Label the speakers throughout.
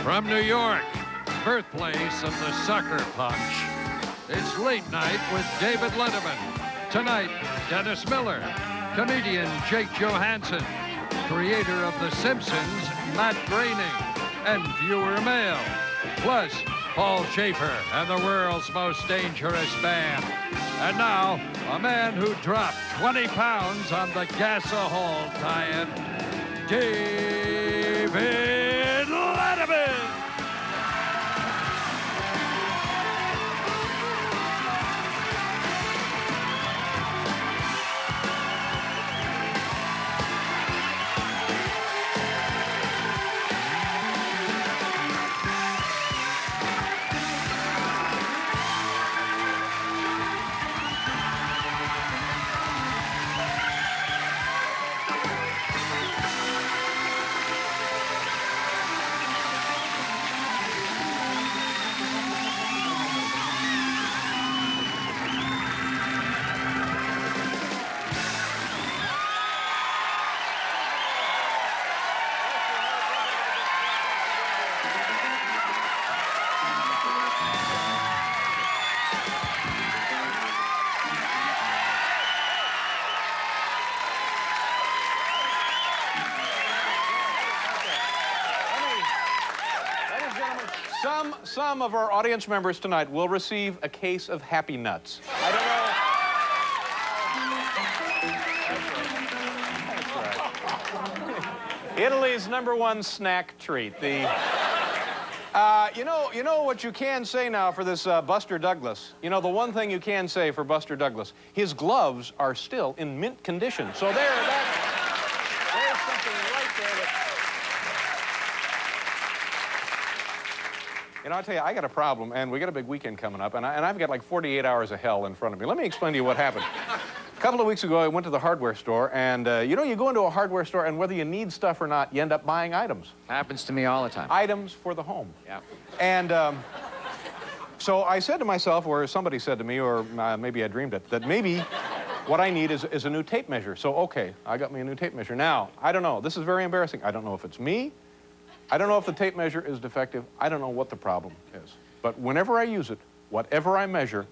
Speaker 1: From New York, birthplace of the sucker punch, it's Late Night with David Letterman. Tonight, Dennis Miller, comedian Jake Johansson, creator of The Simpsons, Matt Groening, and viewer mail. Plus, Paul Schaefer and the world's most dangerous band. And now, a man who dropped 20 pounds on the Gasohol diet, David Letterman.
Speaker 2: Some of our audience members tonight will receive a case of Happy Nuts. I don't know. That's right. Italy's #1 snack treat. You know what you can say now for this Buster Douglas. You know, the one thing you can say for Buster Douglas, his gloves are still in mint condition. So there's something right there that... You know, I'll tell you, I got a problem, and we got a big weekend coming up, and I've got like 48 hours of hell in front of me. Let me explain to you what happened. A couple of weeks ago, I went to the hardware store, and you know, you go into a hardware store, and whether you need stuff or not, you end up buying items.
Speaker 3: Happens to me all the time.
Speaker 2: Items for the home.
Speaker 3: Yeah.
Speaker 2: And so I said to myself, or somebody said to me, or maybe I dreamed it, that maybe what I need is a new tape measure. So, okay, I got me a new tape measure. Now, I don't know. This is very embarrassing. I don't know if it's me. I don't know if the tape measure is defective. I don't know what the problem is. But whenever I use it, whatever I measure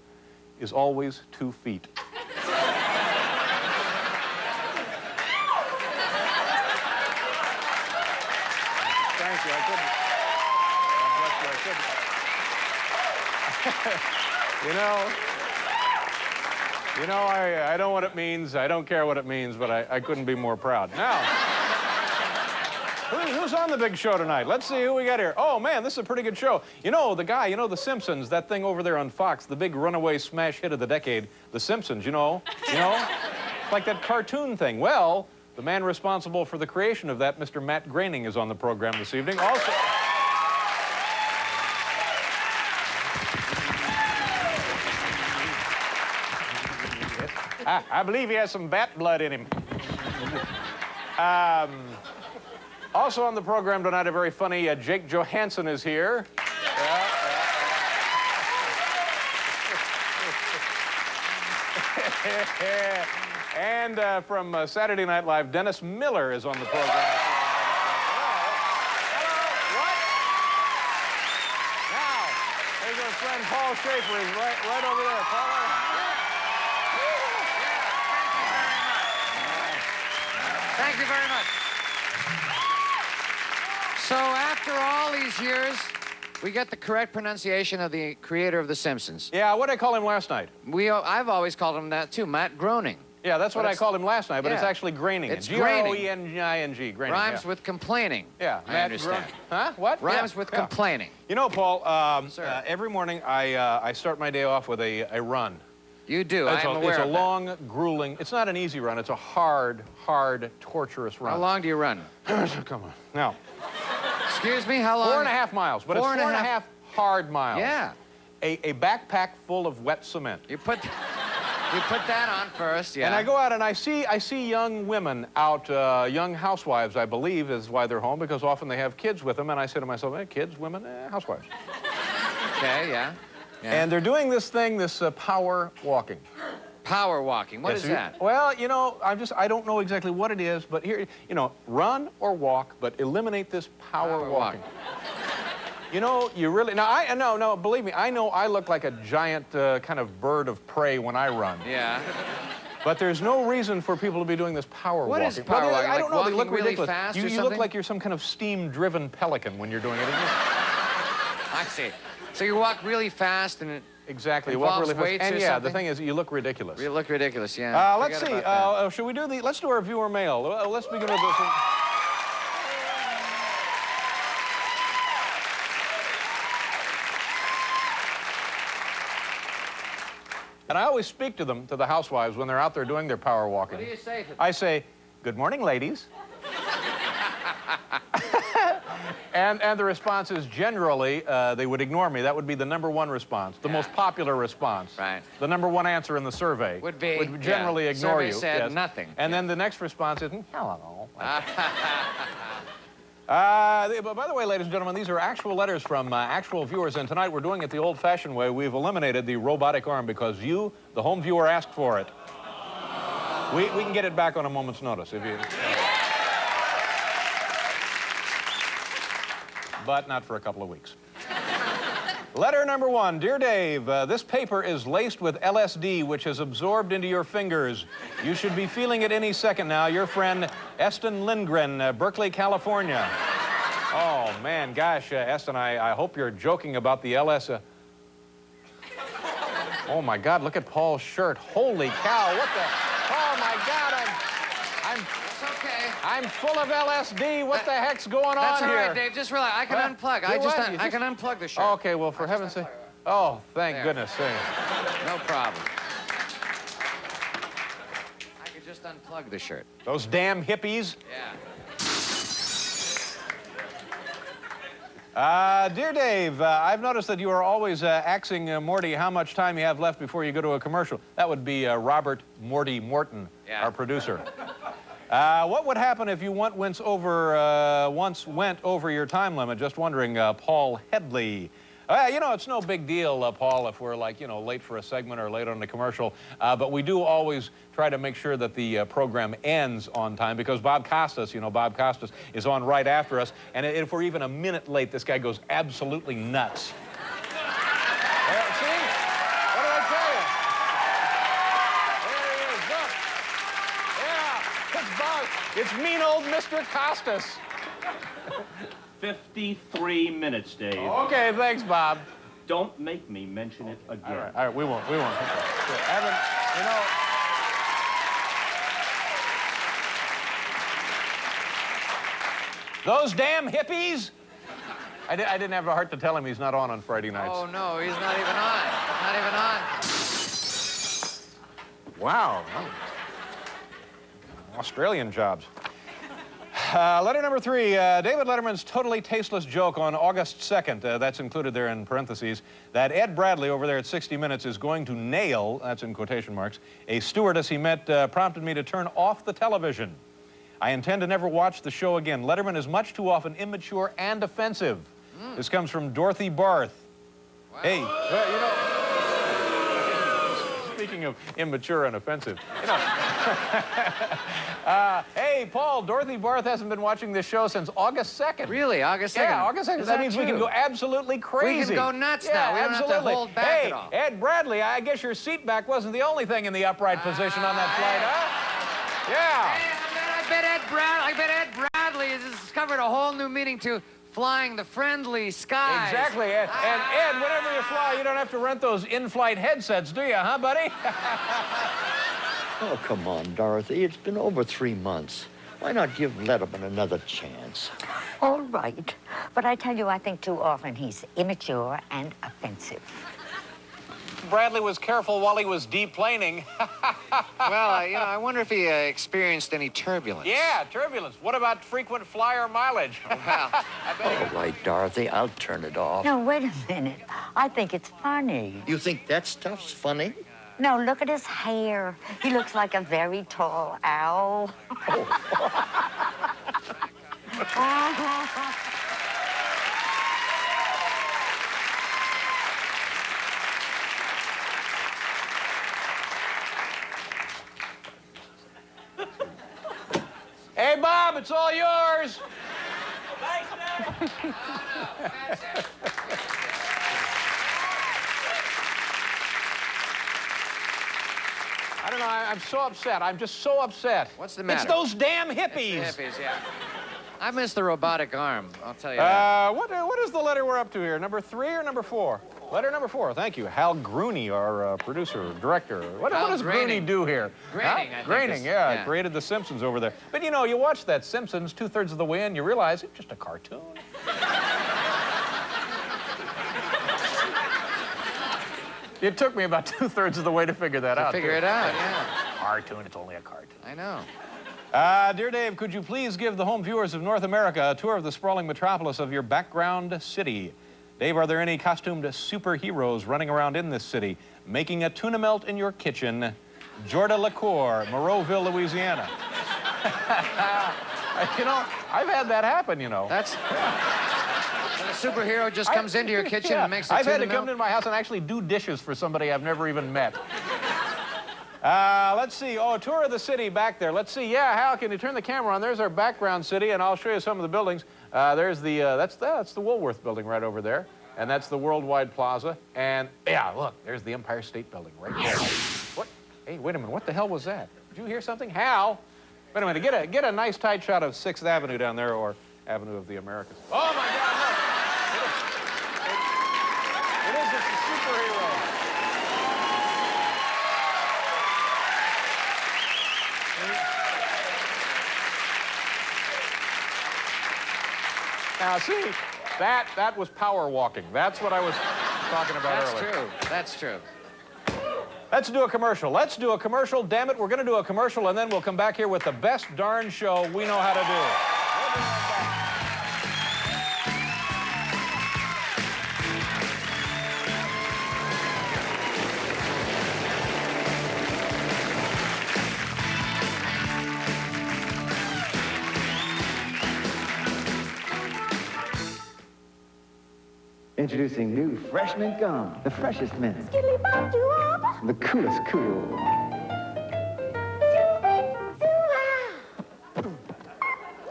Speaker 2: is always 2 feet. Thank you. I couldn't. God bless you. I couldn't. I know what it means. I don't care what it means, but I couldn't be more proud. Now. Who's on the big show tonight? Let's see who we got here. Oh, man, this is a pretty good show. You know, the guy, The Simpsons, that thing over there on Fox, the big runaway smash hit of the decade, The Simpsons, you know? It's like that cartoon thing. Well, the man responsible for the creation of that, Mr. Matt Groening, is on the program this evening. Also... I believe he has some bat blood in him. Also on the program tonight, a very funny Jake Johansson is here. And from Saturday Night Live, Dennis Miller is on the program. What? Now, there's our friend Paul Schaefer. He's right over there. Paul.
Speaker 3: Thank you very much. So after all these years, we get the correct pronunciation of the creator of The Simpsons.
Speaker 2: Yeah, what did I call him last night?
Speaker 3: I've always called him that, too, Matt Groening.
Speaker 2: Yeah, that's what I called him last night, but it's actually Groening.
Speaker 3: It's
Speaker 2: G-R-O-E-N-I-N-G.
Speaker 3: Groening. Rhymes with complaining.
Speaker 2: Yeah,
Speaker 3: I understand.
Speaker 2: Huh? What?
Speaker 3: Rhymes with complaining.
Speaker 2: You know, Paul, every morning I start my day off with a run.
Speaker 3: You do, I'm aware of that.
Speaker 2: It's a long, grueling, it's not an easy run, it's a hard, torturous run.
Speaker 3: How long do you run?
Speaker 2: Come on. Now.
Speaker 3: Excuse me, how long?
Speaker 2: 4.5 miles, but it's 4.5 hard miles.
Speaker 3: Yeah.
Speaker 2: A backpack full of wet cement.
Speaker 3: You put that on first, yeah.
Speaker 2: And I go out and I see young women out, young housewives, I believe, is why they're home, because often they have kids with them, and I say to myself, kids, women, housewives.
Speaker 3: Okay, yeah.
Speaker 2: And they're doing this thing, this power walking.
Speaker 3: Power walking, what is that?
Speaker 2: Well, you know, I don't know exactly what it is, but here, you know, run or walk, but eliminate this power walking. You know, you really... Now, no, believe me, I know I look like a giant kind of bird of prey when I run.
Speaker 3: Yeah.
Speaker 2: But there's no reason for people to be doing this power walking.
Speaker 3: What is power walking?
Speaker 2: I don't know, they look
Speaker 3: really
Speaker 2: ridiculous.
Speaker 3: fast or
Speaker 2: You
Speaker 3: something?
Speaker 2: look like you're some kind of steam-driven pelican when you're doing it.
Speaker 3: I see. So you walk really fast and it
Speaker 2: Exactly, you walk really fast.
Speaker 3: weights
Speaker 2: And
Speaker 3: or
Speaker 2: yeah,
Speaker 3: something?
Speaker 2: the thing is, you look ridiculous.
Speaker 3: You look ridiculous, yeah.
Speaker 2: Let's see, should we do let's do our viewer mail. Let's begin with this one. And I always speak to them, to the housewives, when they're out there doing their power walking.
Speaker 3: What do you say to them?
Speaker 2: I say, good morning, ladies. and the response is generally, they would ignore me. That would be the #1 response, the most popular response.
Speaker 3: Right.
Speaker 2: The #1 answer in the survey.
Speaker 3: Would be,
Speaker 2: Would generally ignore you.
Speaker 3: Survey said nothing.
Speaker 2: And then the next response is, hello. But by the way, ladies and gentlemen, these are actual letters from actual viewers, and tonight we're doing it the old-fashioned way. We've eliminated the robotic arm because you, the home viewer, asked for it. We can get it back on a moment's notice if you... But not for a couple of weeks. Letter #1, Dear Dave, this paper is laced with LSD, which is absorbed into your fingers. You should be feeling it any second now. Your friend, Eston Lindgren, Berkeley, California. Oh, man, gosh, Eston, I hope you're joking about the Oh, my God, look at Paul's shirt. Holy cow, what the... Oh, my God,
Speaker 3: It's okay.
Speaker 2: I'm full of LSD. What the heck's going on here?
Speaker 3: That's all right, Dave. Just relax. I can unplug. I can unplug the shirt.
Speaker 2: Oh, okay, well, for heaven's sake. Oh, thank goodness.
Speaker 3: No problem. I could just unplug the shirt.
Speaker 2: Those damn hippies.
Speaker 3: Yeah.
Speaker 2: Dear Dave, I've noticed that you are always axing Morty how much time you have left before you go to a commercial. That would be Robert Morty Morton, our producer. What would happen if you once went over your time limit? Just wondering, Paul Headley. You know, it's no big deal, Paul, if we're like, late for a segment or late on the commercial. But we do always try to make sure that the program ends on time because Bob Costas, Bob Costas is on right after us. And if we're even a minute late, this guy goes absolutely nuts. See? What did I tell you? There he is, look. Yeah, it's Bob. It's mean old Mr. Costas.
Speaker 4: 53 minutes, Dave.
Speaker 2: Okay, thanks, Bob.
Speaker 4: Don't make me mention it again.
Speaker 2: All right, we won't. Evan, those damn hippies. I didn't have the heart to tell him he's not on Friday nights.
Speaker 3: Oh, no, he's not even on. Not even on.
Speaker 2: Wow. Australian jobs. Letter #3, David Letterman's totally tasteless joke on August 2nd, that's included there in parentheses, that Ed Bradley over there at 60 Minutes is going to nail, that's in quotation marks, a stewardess he met prompted me to turn off the television. I intend to never watch the show again. Letterman is much too often immature and offensive. This comes from Dorothy Barth.
Speaker 3: Wow.
Speaker 2: Hey, speaking of immature and offensive, hey, Paul, Dorothy Barth hasn't been watching this show since August 2nd.
Speaker 3: Really? August 2nd?
Speaker 2: Yeah, August 2nd. That means we can go absolutely crazy.
Speaker 3: We can go nuts now. We don't have to hold back at all.
Speaker 2: Ed Bradley, I guess your seat back wasn't the only thing in the upright position on that flight, huh? Yeah.
Speaker 3: Hey, I bet Ed Bradley has discovered a whole new meaning to flying the friendly skies.
Speaker 2: Exactly. And Ed, whenever you fly, you don't have to rent those in-flight headsets, do you, huh, buddy?
Speaker 5: Oh, come on, Dorothy. It's been over 3 months. Why not give Letterman another chance?
Speaker 6: All right. But I tell you, I think too often he's immature and offensive.
Speaker 2: Bradley was careful while he was deplaning.
Speaker 3: Well, I wonder if he experienced any turbulence.
Speaker 2: Yeah, turbulence. What about frequent flyer mileage?
Speaker 3: Well,
Speaker 5: All right, Dorothy, I'll turn it off.
Speaker 6: No, wait a minute. I think it's funny.
Speaker 5: You think that stuff's funny?
Speaker 6: No, look at his hair. He looks like a very tall owl.
Speaker 2: Hey, Bob, it's all yours.
Speaker 4: Thanks, Dad.
Speaker 2: I don't know, I'm so upset. I'm just so upset.
Speaker 3: What's the matter?
Speaker 2: It's those damn hippies.
Speaker 3: It's the hippies, yeah. I miss the robotic arm, I'll tell you that.
Speaker 2: What is the letter we're up to here? Number 3 or number 4? Letter number 4, thank you. Hal Groening, our producer, director. What does Groening do here?
Speaker 3: Groening, I think
Speaker 2: Groening, yeah, created The Simpsons over there. But you know, you watch that Simpsons 2/3 of the way in, you realize it's just a cartoon. It took me about 2/3 of the way to figure that out.
Speaker 3: Figure it out, yeah.
Speaker 2: Cartoon, it's only a cartoon.
Speaker 3: I know.
Speaker 2: Dear Dave, could you please give the home viewers of North America a tour of the sprawling metropolis of your background city? Dave, are there any costumed superheroes running around in this city, making a tuna melt in your kitchen? Jorda LaCour, Moreauville, Louisiana. You know, I've had that happen, you know.
Speaker 3: That's... When a superhero just comes into your kitchen and makes a
Speaker 2: I've had
Speaker 3: tuna
Speaker 2: to come
Speaker 3: melt?
Speaker 2: into my house and actually do dishes for somebody I've never even met. Let's see. Oh, a tour of the city back there. Let's see. Yeah, Hal, can you turn the camera on? There's our background city, and I'll show you some of the buildings. There's the, that's the Woolworth building right over there. And that's the Worldwide Plaza. And, yeah, look, there's the Empire State Building right there. What? Hey, wait a minute. What the hell was that? Did you hear something? Hal? Wait a minute. Get a nice tight shot of 6th Avenue down there, or Avenue of the Americas. Oh, my God, look. It is just a superhero. Now, see, that was power walking. That's what I was talking about earlier.
Speaker 3: That's true. That's true.
Speaker 2: Let's do a commercial. Let's do a commercial. Damn it, we're going to do a commercial, and then we'll come back here with the best darn show we know how to do. We'll be right back.
Speaker 7: Introducing new fresh mint gum, the freshest mint, the coolest cool.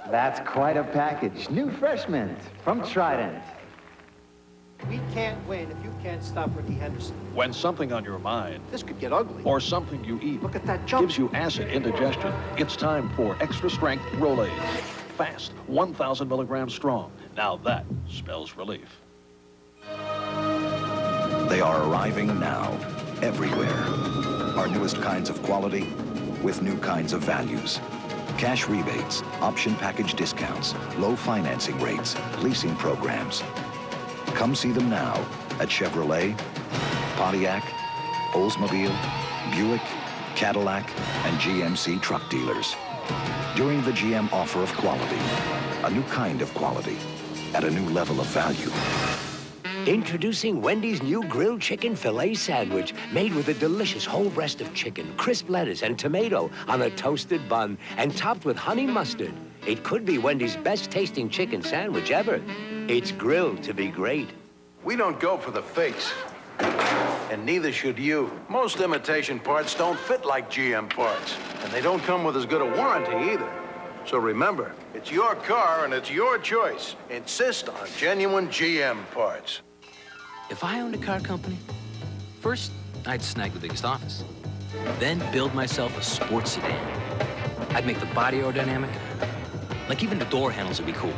Speaker 7: That's quite a package. New fresh mint from Trident.
Speaker 8: We can't win if you can't stop Ricky Henderson.
Speaker 9: When something on your mind
Speaker 8: This could get ugly.
Speaker 9: or something you eat
Speaker 8: Look at that jump.
Speaker 9: gives you acid indigestion, it's time for extra strength Rolaids. Fast, 1,000 milligrams strong. Now that spells relief.
Speaker 10: They are arriving now, everywhere. Our newest kinds of quality with new kinds of values. Cash rebates, option package discounts, low financing rates, leasing programs. Come see them now at Chevrolet, Pontiac, Oldsmobile, Buick, Cadillac, and GMC truck dealers. During the GM offer of quality, a new kind of quality at a new level of value.
Speaker 11: Introducing Wendy's new grilled chicken filet sandwich, made with a delicious whole breast of chicken, crisp lettuce, and tomato on a toasted bun, and topped with honey mustard. It could be Wendy's best tasting chicken sandwich ever. It's grilled to be great.
Speaker 12: We don't go for the fakes, and neither should you. Most imitation parts don't fit like GM parts, and they don't come with as good a warranty either. So remember, it's your car and it's your choice. Insist on genuine GM parts.
Speaker 13: If I owned a car company, first, I'd snag the biggest office. Then build myself a sports sedan. I'd make the body aerodynamic. Like even the door handles would be cool.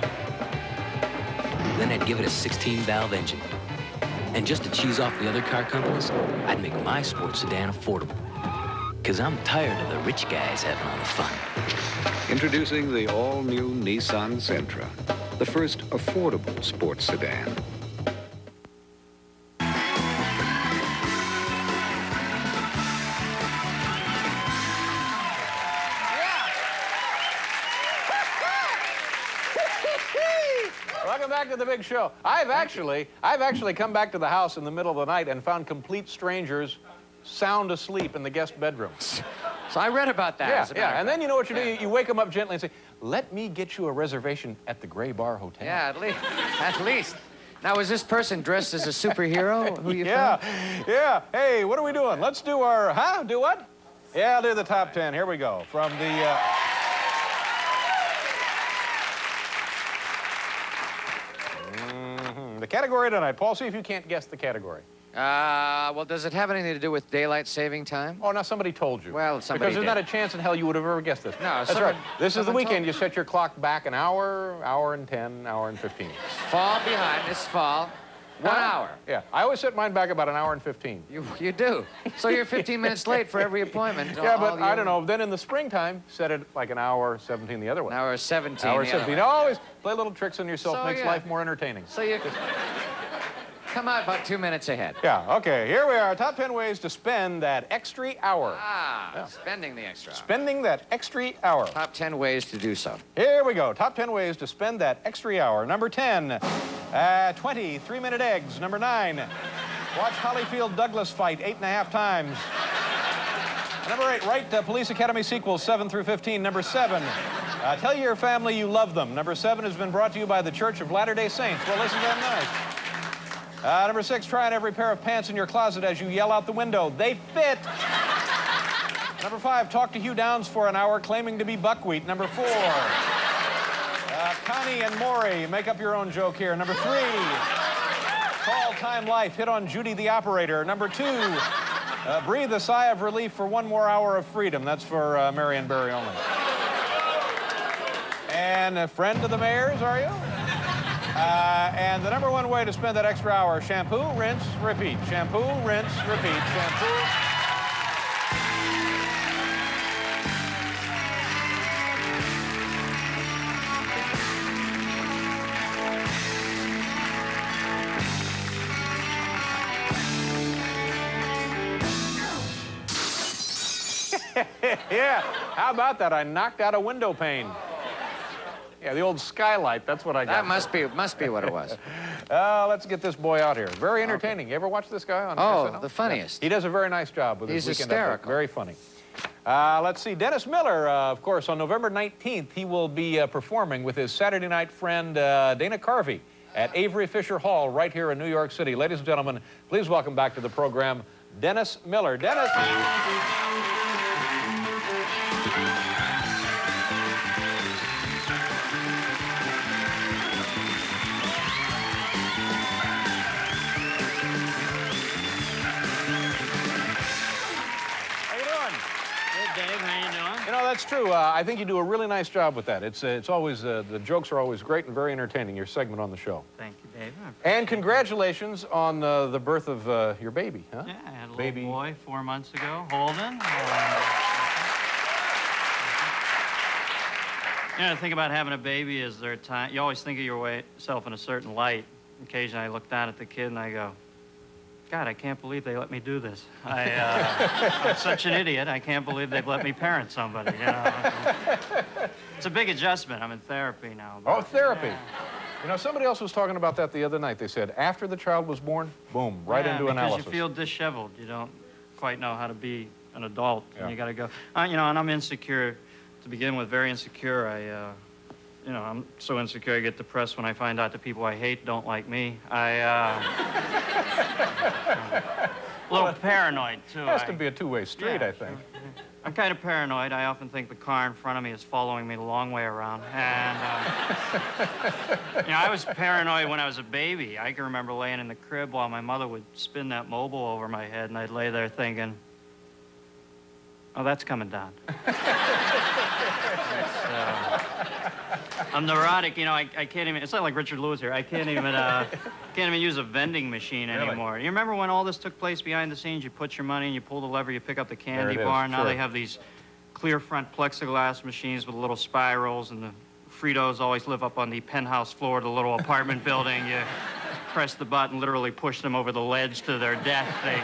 Speaker 13: Then I'd give it a 16-valve engine. And just to cheese off the other car companies, I'd make my sports sedan affordable. Because I'm tired of the rich guys having all the fun.
Speaker 14: Introducing the all-new Nissan Sentra, the first affordable sports sedan.
Speaker 2: Welcome back to the big show. I've actually come back to the house in the middle of the night and found complete strangers sound asleep in the guest bedroom.
Speaker 3: So I read about that.
Speaker 2: Yeah. And then you know what you do? You wake them up gently and say, "Let me get you a reservation at the Gray Bar Hotel."
Speaker 3: Yeah, at least. Now, is this person dressed as a superhero? Who you found?
Speaker 2: Yeah. Hey, what are we doing? Let's do our, do what? Yeah, I'll do the top 10. Here we go. From the, category tonight. Paul, see if you can't guess the category.
Speaker 3: Well, does it have anything to do with daylight saving time?
Speaker 2: Oh, now somebody told you.
Speaker 3: Well, somebody
Speaker 2: Because there's
Speaker 3: did.
Speaker 2: not a chance in hell you would have ever guessed this.
Speaker 3: No,
Speaker 2: That's
Speaker 3: someone-
Speaker 2: right. This is the
Speaker 3: someone
Speaker 2: weekend.
Speaker 3: told
Speaker 2: You set your clock back an hour, hour and 10, hour and 15.
Speaker 3: Fall behind. It's fall. 1 hour.
Speaker 2: Yeah. I always set mine back about an hour and 15.
Speaker 3: You do. So you're 15 minutes late for every appointment.
Speaker 2: Yeah, but I don't know. Then in the springtime, set it like an hour 17 the other way.
Speaker 3: An hour 17.
Speaker 2: Hour
Speaker 3: the other
Speaker 2: 17.
Speaker 3: way.
Speaker 2: Always play little tricks on yourself.
Speaker 3: So,
Speaker 2: Makes
Speaker 3: yeah.
Speaker 2: life more entertaining.
Speaker 3: So you come out about 2 minutes ahead.
Speaker 2: Yeah, okay. Here we are. Top 10 ways to spend that extra hour.
Speaker 3: Spending the extra hour.
Speaker 2: Spending that extra hour.
Speaker 3: Top 10 ways to do so.
Speaker 2: Here we go. Top 10 ways to spend that extra hour. Number 10, 20 3-minute eggs. Number 9, watch Holyfield Douglas fight 8.5 times. Number 8, write Police Academy sequels 7 through 15. Number 7, tell your family you love them. Number 7 has been brought to you by the Church of Latter-day Saints. Well, listen to them nice. Number 6, try on every pair of pants in your closet as you yell out the window. They fit. Number 5, talk to Hugh Downs for an hour claiming to be buckwheat. Number 4, Connie and Maury, make up your own joke here. Number 3, call Time Life, hit on Judy the operator. Number 2, breathe a sigh of relief for 1 more hour of freedom. That's for Marion Barry only. And a friend of the mayor's, are you? And the number 1 way to spend that extra hour, shampoo, rinse, repeat. Shampoo, rinse, repeat. Shampoo. Yeah, how about that? I knocked out a window pane. Yeah, the old skylight, that's what I got.
Speaker 3: That must be what it was.
Speaker 2: Let's get this boy out here. Very entertaining. You ever watch this guy on SNL?
Speaker 3: The funniest.
Speaker 2: Yeah. He does a very nice job with his
Speaker 3: He's
Speaker 2: weekend
Speaker 3: hysterical.
Speaker 2: update. Very funny. Let's see. Dennis Miller, of course, on November 19th, he will be performing with his Saturday night friend Dana Carvey at Avery Fisher Hall right here in New York City. Ladies and gentlemen, please welcome back to the program, Dennis Miller. Dennis.
Speaker 15: Dave, how you doing?
Speaker 2: You know, that's true. I think you do a really nice job with that. It's always, the jokes are always great and very entertaining, your segment on the show.
Speaker 15: Thank you, Dave.
Speaker 2: And congratulations on the birth of your baby, huh?
Speaker 15: Yeah, I had a
Speaker 2: baby.
Speaker 15: little boy 4 months ago, Holden. You know, the thing about having a baby is there are times, you always think of yourself in a certain light. Occasionally I look down at the kid and I go, God, I can't believe they let me do this. I'm such an idiot. I can't believe they've let me parent somebody, you know. It's a big adjustment. I'm in therapy now.
Speaker 2: Oh, therapy.
Speaker 15: Yeah.
Speaker 2: You know, somebody else was talking about that the other night. They said after the child was born, boom, right into analysis.
Speaker 15: Because you feel disheveled. You don't quite know how to be an adult.
Speaker 2: Yeah.
Speaker 15: And you got to go. You know, and I'm insecure to begin with, very insecure. You know, I'm so insecure I get depressed when I find out the people I hate don't like me. A little paranoid, too.
Speaker 2: It has to be a two-way street, I think.
Speaker 15: I'm kind of paranoid. I often think the car in front of me is following me the long way around. And, you know, I was paranoid when I was a baby. I can remember laying in the crib while my mother would spin that mobile over my head, and I'd lay there thinking, oh, that's coming down. I'm neurotic, you know, I can't even, it's not like Richard Lewis here, I can't even use a vending machine anymore. You remember when all this took place behind the scenes? You put your money and you pull the lever, you pick up the candy bar. Now they have these clear front plexiglass machines with little spirals, and the Fritos always live up on the penthouse floor of the little apartment building. You press the button, literally push them over the ledge to their death. They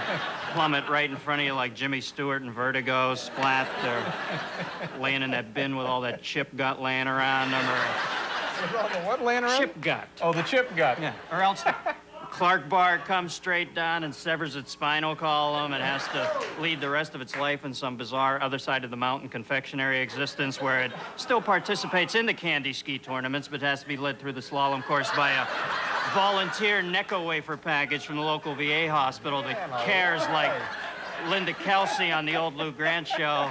Speaker 15: plummet right in front of you like Jimmy Stewart in Vertigo, splat. They're laying in that bin with all that chip gut laying around them.
Speaker 2: What laying around?
Speaker 15: Chip gut.
Speaker 2: Oh, the chip gut.
Speaker 15: Yeah. Or else the Clark bar comes straight down and severs its spinal column and has to lead the rest of its life in some bizarre other side of the mountain confectionery existence where it still participates in the candy ski tournaments but has to be led through the slalom course by a volunteer Necco wafer package from the local VA hospital that cares like Linda Kelsey on the old Lou Grant show.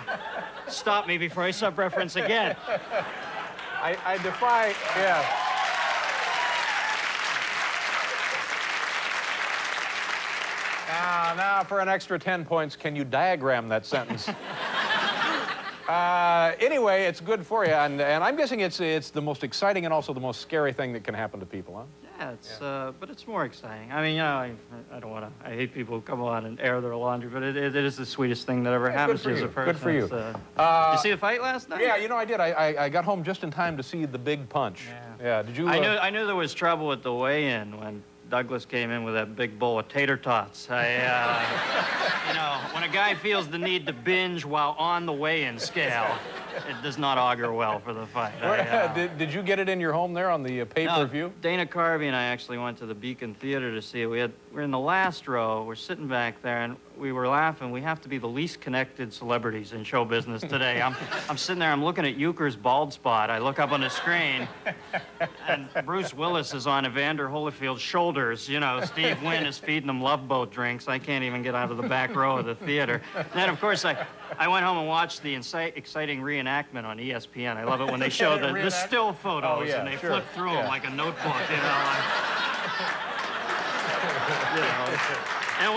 Speaker 15: Stop me before I sub-reference again.
Speaker 2: I defy, yeah. Now for an extra 10 points, can you diagram that sentence? Anyway, it's good for you, and I'm guessing it's the most exciting and also the most scary thing that can happen to people, huh?
Speaker 15: Yeah, but it's more exciting. I mean, you know, I don't want to. I hate people who come on and air their laundry, but it is the sweetest thing that ever happens to you as a person.
Speaker 2: Good for you.
Speaker 15: Did you see the fight last night?
Speaker 2: Yeah, you know, I did. I got home just in time to see the big punch. Yeah. Did you?
Speaker 15: I knew there was trouble at the weigh-in when Douglas came in with that big bowl of tater tots. You know, when a guy feels the need to binge while on the weigh-in scale, it does not augur well for the fight.
Speaker 2: Did you get it in your home there on the pay-per-view?
Speaker 15: No, Dana Carvey and I actually went to the Beacon Theater to see it. We're in the last row. We're sitting back there, and we were laughing. We have to be the least connected celebrities in show business today. I'm sitting there. I'm looking at Euchre's bald spot. I look up on the screen, and Bruce Willis is on Evander Holyfield's shoulders. You know, Steve Wynn is feeding them Love Boat drinks. I can't even get out of the back row of the theater. And then, of course, I went home and watched the exciting reenactment on ESPN. I love it when they show the still photos and they flip through them like a notebook, you know. And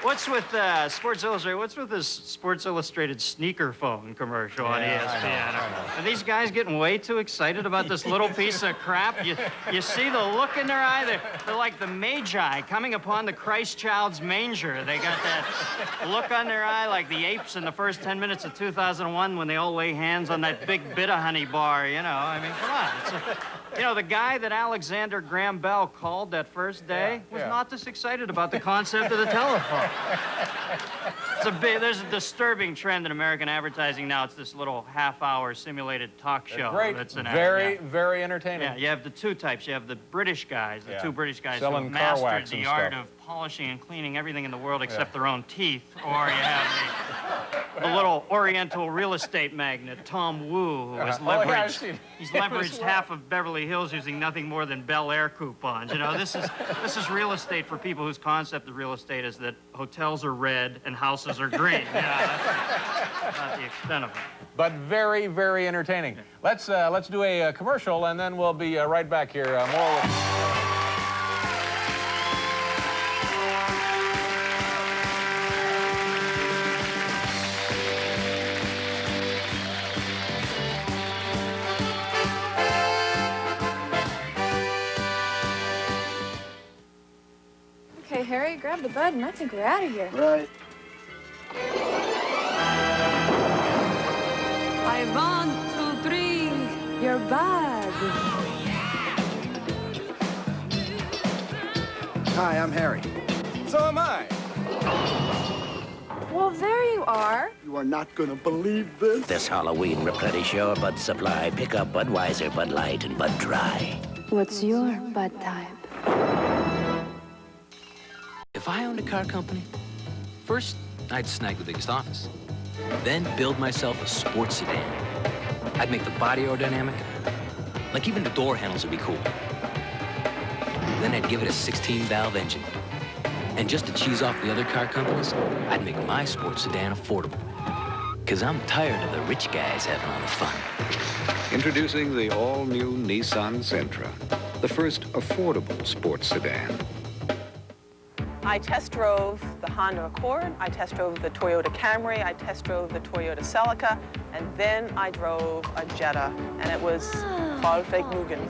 Speaker 15: what's with Sports Illustrated? What's with this Sports Illustrated sneaker phone commercial on ESPN?
Speaker 2: I know.
Speaker 15: Are these guys getting way too excited about this little piece of crap? You see the look in their eye? They're like the Magi coming upon the Christ child's manger. They got that look on their eye like the apes in the first 10 minutes of 2001 when they all lay hands on that big bit of honey bar, you know. I mean, come on. You know, the guy that Alexander Graham Bell called that first day was not this excited about the concept of the telephone. There's a disturbing trend in American advertising now. It's this little half-hour simulated talk show.
Speaker 2: Great.
Speaker 15: That's
Speaker 2: Very entertaining.
Speaker 15: Yeah, you have the two types. You have the British guys, the two British guys who
Speaker 2: selling
Speaker 15: have
Speaker 2: car
Speaker 15: mastered
Speaker 2: wax
Speaker 15: the
Speaker 2: and
Speaker 15: art
Speaker 2: stuff.
Speaker 15: of polishing and cleaning everything in the world except their own teeth. Or you have the little Oriental real estate magnate, Tom Wu, who has leveraged, he's leveraged half of Beverly Hills using nothing more than Bel Air coupons. You know, this is real estate for people whose concept of real estate is that hotels are red and houses are green. That's not the extent of it.
Speaker 2: But very, very entertaining. Let's do a commercial, and then we'll be right back here. More with...
Speaker 16: Okay, Harry, grab the bud, and I think we're out of here.
Speaker 17: Right.
Speaker 16: I want to drink your bud.
Speaker 17: Hi, I'm Harry.
Speaker 18: So am I.
Speaker 16: Well, there you are.
Speaker 17: You are not gonna believe this.
Speaker 11: This Halloween, replenish your Bud supply. Pick up Budweiser, Bud Light, and Bud Dry.
Speaker 16: What's your bud type?
Speaker 13: If I owned a car company, first, I'd snag the biggest office. Then build myself a sports sedan. I'd make the body aerodynamic. Like even the door handles would be cool. Then I'd give it a 16-valve engine. And just to cheese off the other car companies, I'd make my sports sedan affordable. Because I'm tired of the rich guys having all the fun.
Speaker 14: Introducing the all-new Nissan Sentra, the first affordable sports sedan.
Speaker 19: I test drove the Honda Accord, I test drove the Toyota Camry, I test drove the Toyota Celica, and then I drove a Jetta, and it was voll vergnügen.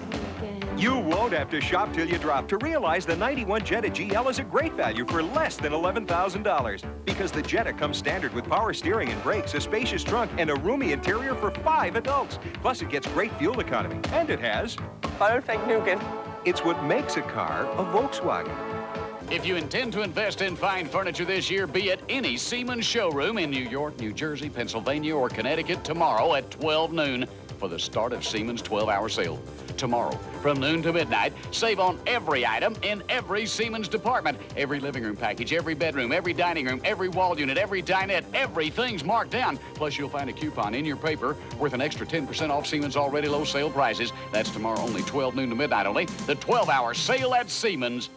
Speaker 18: You won't have to shop till you drop to realize the 91 Jetta GL is a great value for less than $11,000. Because the Jetta comes standard with power steering and brakes, a spacious trunk, and a roomy interior for 5 adults. Plus, it gets great fuel economy, and it has
Speaker 19: voll vergnügen.
Speaker 18: It's what makes a car a Volkswagen.
Speaker 20: If you intend to invest in fine furniture this year, be at any Siemens showroom in New York, New Jersey, Pennsylvania, or Connecticut tomorrow at 12 noon for the start of Siemens' 12-hour sale. Tomorrow, from noon to midnight, save on every item in every Siemens department. Every living room package, every bedroom, every dining room, every wall unit, every dinette, everything's marked down. Plus, you'll find a coupon in your paper worth an extra 10% off Siemens' already low sale prices. That's tomorrow only 12 noon to midnight only. The 12-hour sale at Siemens.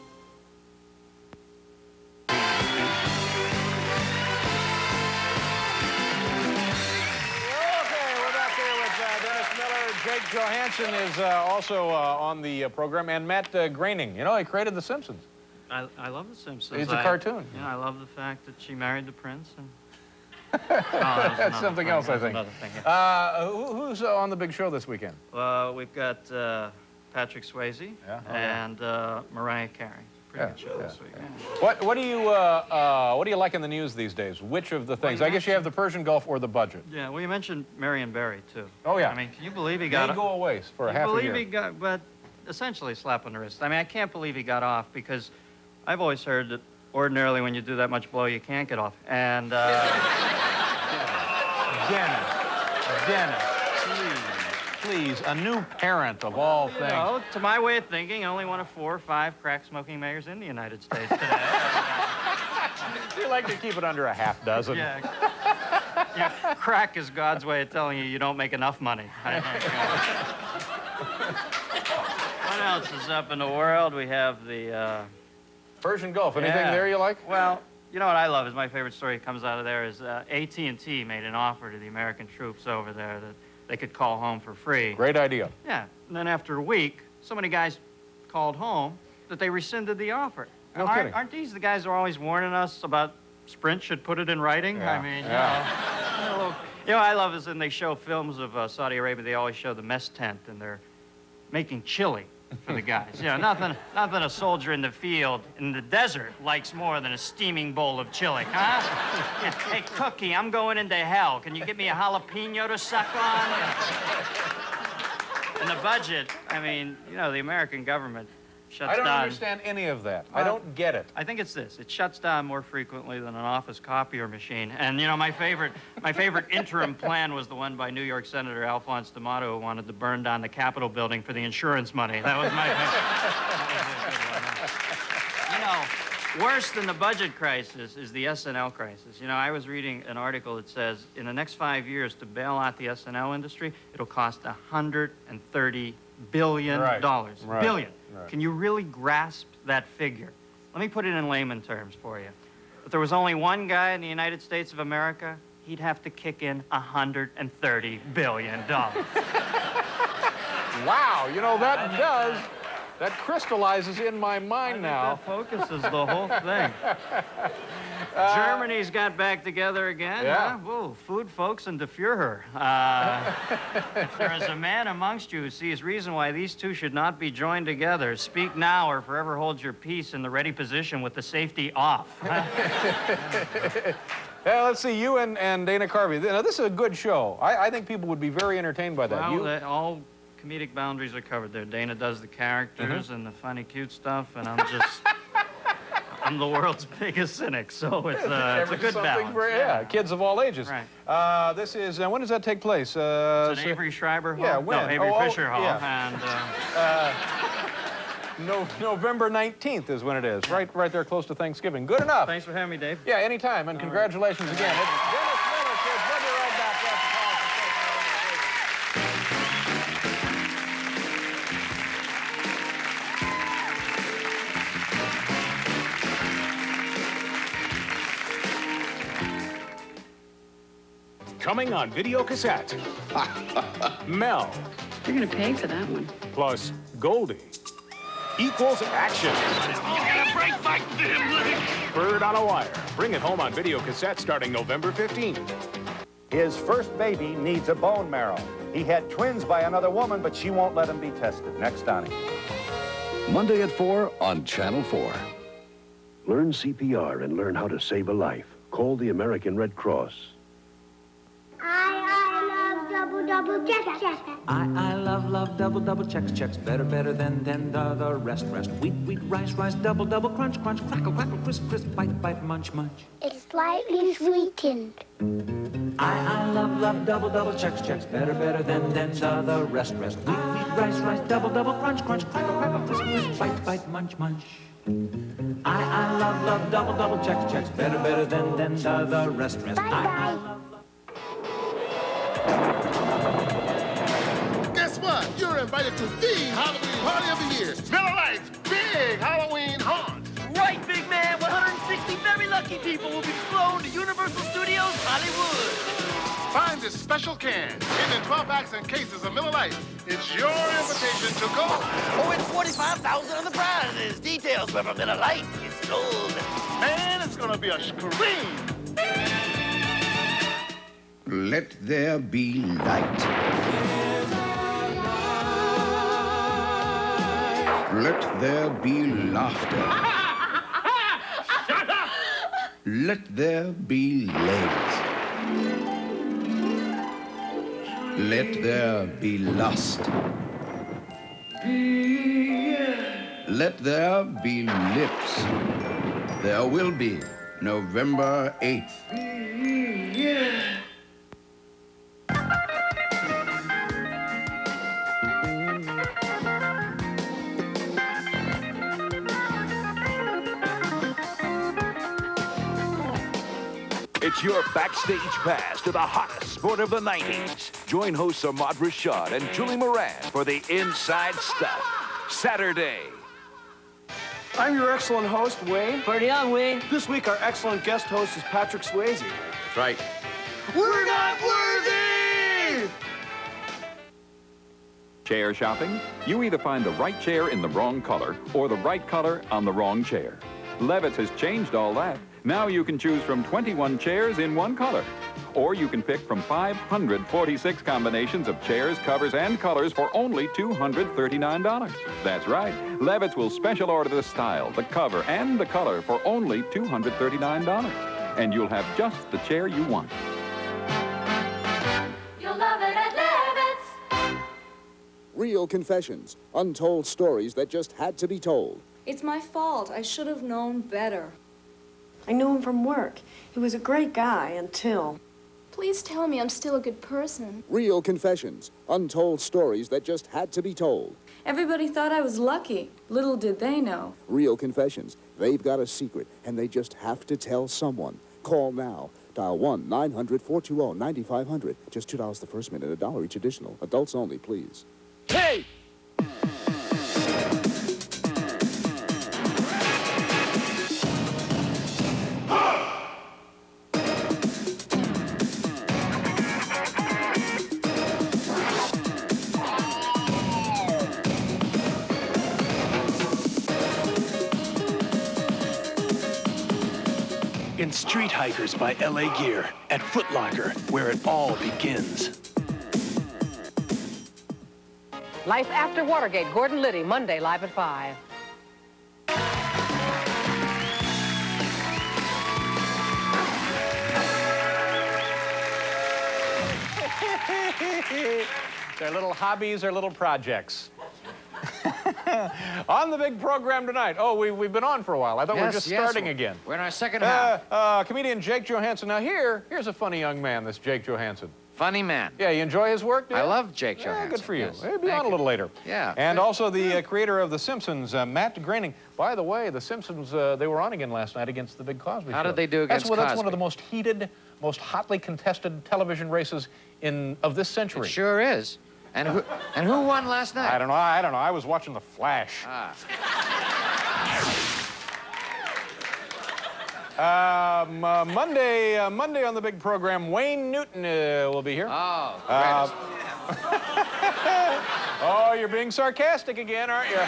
Speaker 2: Jake Johansson is also on the program, and Matt Groening. You know, he created The Simpsons.
Speaker 15: I love The Simpsons.
Speaker 2: It's a cartoon.
Speaker 15: Yeah, I love the fact that she married the prince. And
Speaker 2: That's something else, I think.
Speaker 15: Another thing, yeah.
Speaker 2: Who's on the big show this weekend?
Speaker 15: We've got Patrick Swayze and Mariah Carey. Pretty good show this week. Yeah.
Speaker 2: What do you like in the news these days? Which of the things? I guess you have the Persian Gulf or the budget.
Speaker 15: Yeah, well, you mentioned Marion Barry, too.
Speaker 2: Oh, yeah.
Speaker 15: I mean, can you believe he got...
Speaker 2: May go away for a half a year.
Speaker 15: Believe he got... But essentially a slap on the wrist. I mean, I can't believe he got off because I've always heard that ordinarily when you do that much blow, you can't get off. And... Dennis,
Speaker 2: please, a new parent of all things.
Speaker 15: Know, to my way of thinking, only one of 4 or 5 crack-smoking mayors in the United States today.
Speaker 2: You like to keep it under a half dozen.
Speaker 15: Yeah. Crack is God's way of telling you don't make enough money. What else is up in the world? We have the...
Speaker 2: Persian Gulf. Anything there you like?
Speaker 15: Well, you know what I love is my favorite story that comes out of there is AT&T made an offer to the American troops over there that they could call home for free.
Speaker 2: Great idea.
Speaker 15: Yeah, and then after a week, so many guys called home that they rescinded the offer.
Speaker 2: No kidding.
Speaker 15: Aren't these the guys who are always warning us about Sprint should put it in writing?
Speaker 2: Yeah.
Speaker 15: I mean, you know, I love is when they show films of Saudi Arabia, they always show the mess tent and they're making chili for the guys. You know, nothing a soldier in the field, in the desert, likes more than a steaming bowl of chili, huh? Yeah, hey, Cookie, I'm going into hell. Can you get me a jalapeno to suck on? And the budget, I mean, you know, the American government shuts down.
Speaker 2: I don't understand any of that. I don't get it.
Speaker 15: I think it's this. It shuts down more frequently than an office copier machine. And, you know, my favorite interim plan was the one by New York Senator Alphonse D'Amato, who wanted to burn down the Capitol building for the insurance money. That was my favorite. You know, worse than the budget crisis is the SNL crisis. You know, I was reading an article that says in the next 5 years to bail out the SNL industry, it'll cost $130 billion.
Speaker 2: Right.
Speaker 15: Billion.
Speaker 2: Right.
Speaker 15: Can you really grasp that figure? Let me put it in layman terms for you. If there was only one guy in the United States of America, he'd have to kick in $130 billion.
Speaker 2: Wow, you know, that crystallizes in my mind now.
Speaker 15: That focuses the whole thing. Germany's got back together again.
Speaker 2: Yeah.
Speaker 15: Huh? Whoa, food, folks, and the Führer. If there is a man amongst you who sees reason why these two should not be joined together, speak now or forever hold your peace in the ready position with the safety off.
Speaker 2: Yeah, let's see, you and Dana Carvey. Now, this is a good show. I think people would be very entertained by that.
Speaker 15: Well, all comedic boundaries are covered there. Dana does the characters and the funny, cute stuff, and I'm the world's biggest cynic, so it's a good balance.
Speaker 2: Kids of all ages.
Speaker 15: Right.
Speaker 2: This is, when does that take place?
Speaker 15: It's an Avery Schreiber Hall?
Speaker 2: Yeah, when?
Speaker 15: No, Avery Fisher Hall.
Speaker 2: Yeah.
Speaker 15: And,
Speaker 2: November 19th is when it is, right there close to Thanksgiving. Good enough.
Speaker 15: Thanks for having me, Dave.
Speaker 2: Yeah, anytime, and congratulations again. It's Dennis Miller, kids. We'll be right back after
Speaker 21: Coming on video cassette. Mel.
Speaker 22: You're gonna pay for that one.
Speaker 21: Plus Goldie equals action.
Speaker 23: Break my damn leg!
Speaker 21: Bird on a Wire. Bring it home on video cassette starting November 15th.
Speaker 24: His first baby needs a bone marrow. He had twins by another woman, but she won't let him be tested. Next on it.
Speaker 10: Monday at 4 on Channel 4.
Speaker 25: Learn CPR and learn how to save a life. Call the American Red Cross.
Speaker 26: Double check. I love double checks. Better than the rest. Wheat, rice, double crunch, crackle, crisp, bite, munch.
Speaker 27: It's slightly sweetened.
Speaker 26: I love double checks. Better than the rest. Wheat, rice, double crunch, crackle, crisp, bite, munch. I love double checks. Better than the rest.
Speaker 27: Bye.
Speaker 28: Guess what? You're invited to the Halloween party of the year. Miller Lite's big Halloween haunt.
Speaker 29: Right, big man. 160 very lucky people will be flown to Universal Studios Hollywood.
Speaker 28: Find this special can hidden in 12 packs and cases of Miller Lite. It's your invitation to go.
Speaker 29: Oh, and 45,000 of the prizes. Details little bit of light is gold.
Speaker 28: Man, it's gonna be a scream.
Speaker 1: Let there be light. Let there be laughter.
Speaker 29: Shut up!
Speaker 1: Let there be legs. Let there be lust. Let there be lips. There will be November 8th.
Speaker 3: It's your backstage pass to the hottest sport of the 90s. Join hosts Ahmad Rashad and Julie Moran for the Inside Stuff. Saturday.
Speaker 4: I'm your excellent host, Wayne.
Speaker 29: Party on, Wayne.
Speaker 4: This week, our excellent guest host is Patrick Swayze.
Speaker 3: That's right.
Speaker 28: We're not worthy!
Speaker 5: Chair shopping? You either find the right chair in the wrong color or the right color on the wrong chair. Levitt's has changed all that. Now you can choose from 21 chairs in one color. Or you can pick from 546 combinations of chairs, covers, and colors for only $239. That's right. Levitt's will special order the style, the cover, and the color for only $239. And you'll have just the chair you want.
Speaker 6: You'll love it at Levitt's.
Speaker 7: Real confessions, untold stories that just had to be told.
Speaker 16: It's my fault. I should have known better.
Speaker 8: I knew him from work. He was a great guy until...
Speaker 16: Please tell me I'm still a good person.
Speaker 7: Real confessions, untold stories that just had to be told.
Speaker 16: Everybody thought I was lucky. Little did they know.
Speaker 7: Real confessions, they've got a secret, and they just have to tell someone. Call now. Dial 1-900-420-9500. Just $2 the first minute, $1 each additional. Adults only, please.
Speaker 4: Hey!
Speaker 9: In Street Hikers by L.A. Gear, at Foot Locker, where it all begins.
Speaker 12: Life After Watergate, Gordon Liddy, Monday, live at 5.
Speaker 2: Their little hobbies or little projects. On the big program tonight. Oh, we've been on for a while. I thought we were just starting again.
Speaker 30: We're in our second half.
Speaker 2: Comedian Jake Johansson. Now here's a funny young man, this Jake Johansson.
Speaker 30: Funny man.
Speaker 2: Yeah, you enjoy his work, do you?
Speaker 30: I love Jake Johansson.
Speaker 2: Good for you.
Speaker 30: Yes.
Speaker 2: He'll be on a little later.
Speaker 30: Yeah.
Speaker 2: And also the creator of The Simpsons, Matt Groening. By the way, The Simpsons, they were on again last night against the Big Cosby Show.
Speaker 30: How did they do against Cosby?
Speaker 2: That's one of the most heated, most hotly contested television races of this century.
Speaker 30: It sure is. And who won last night?
Speaker 2: I don't know. I was watching The Flash. Monday on the big program, Wayne Newton will be here.
Speaker 30: Oh,
Speaker 2: oh, you're being sarcastic again, aren't you?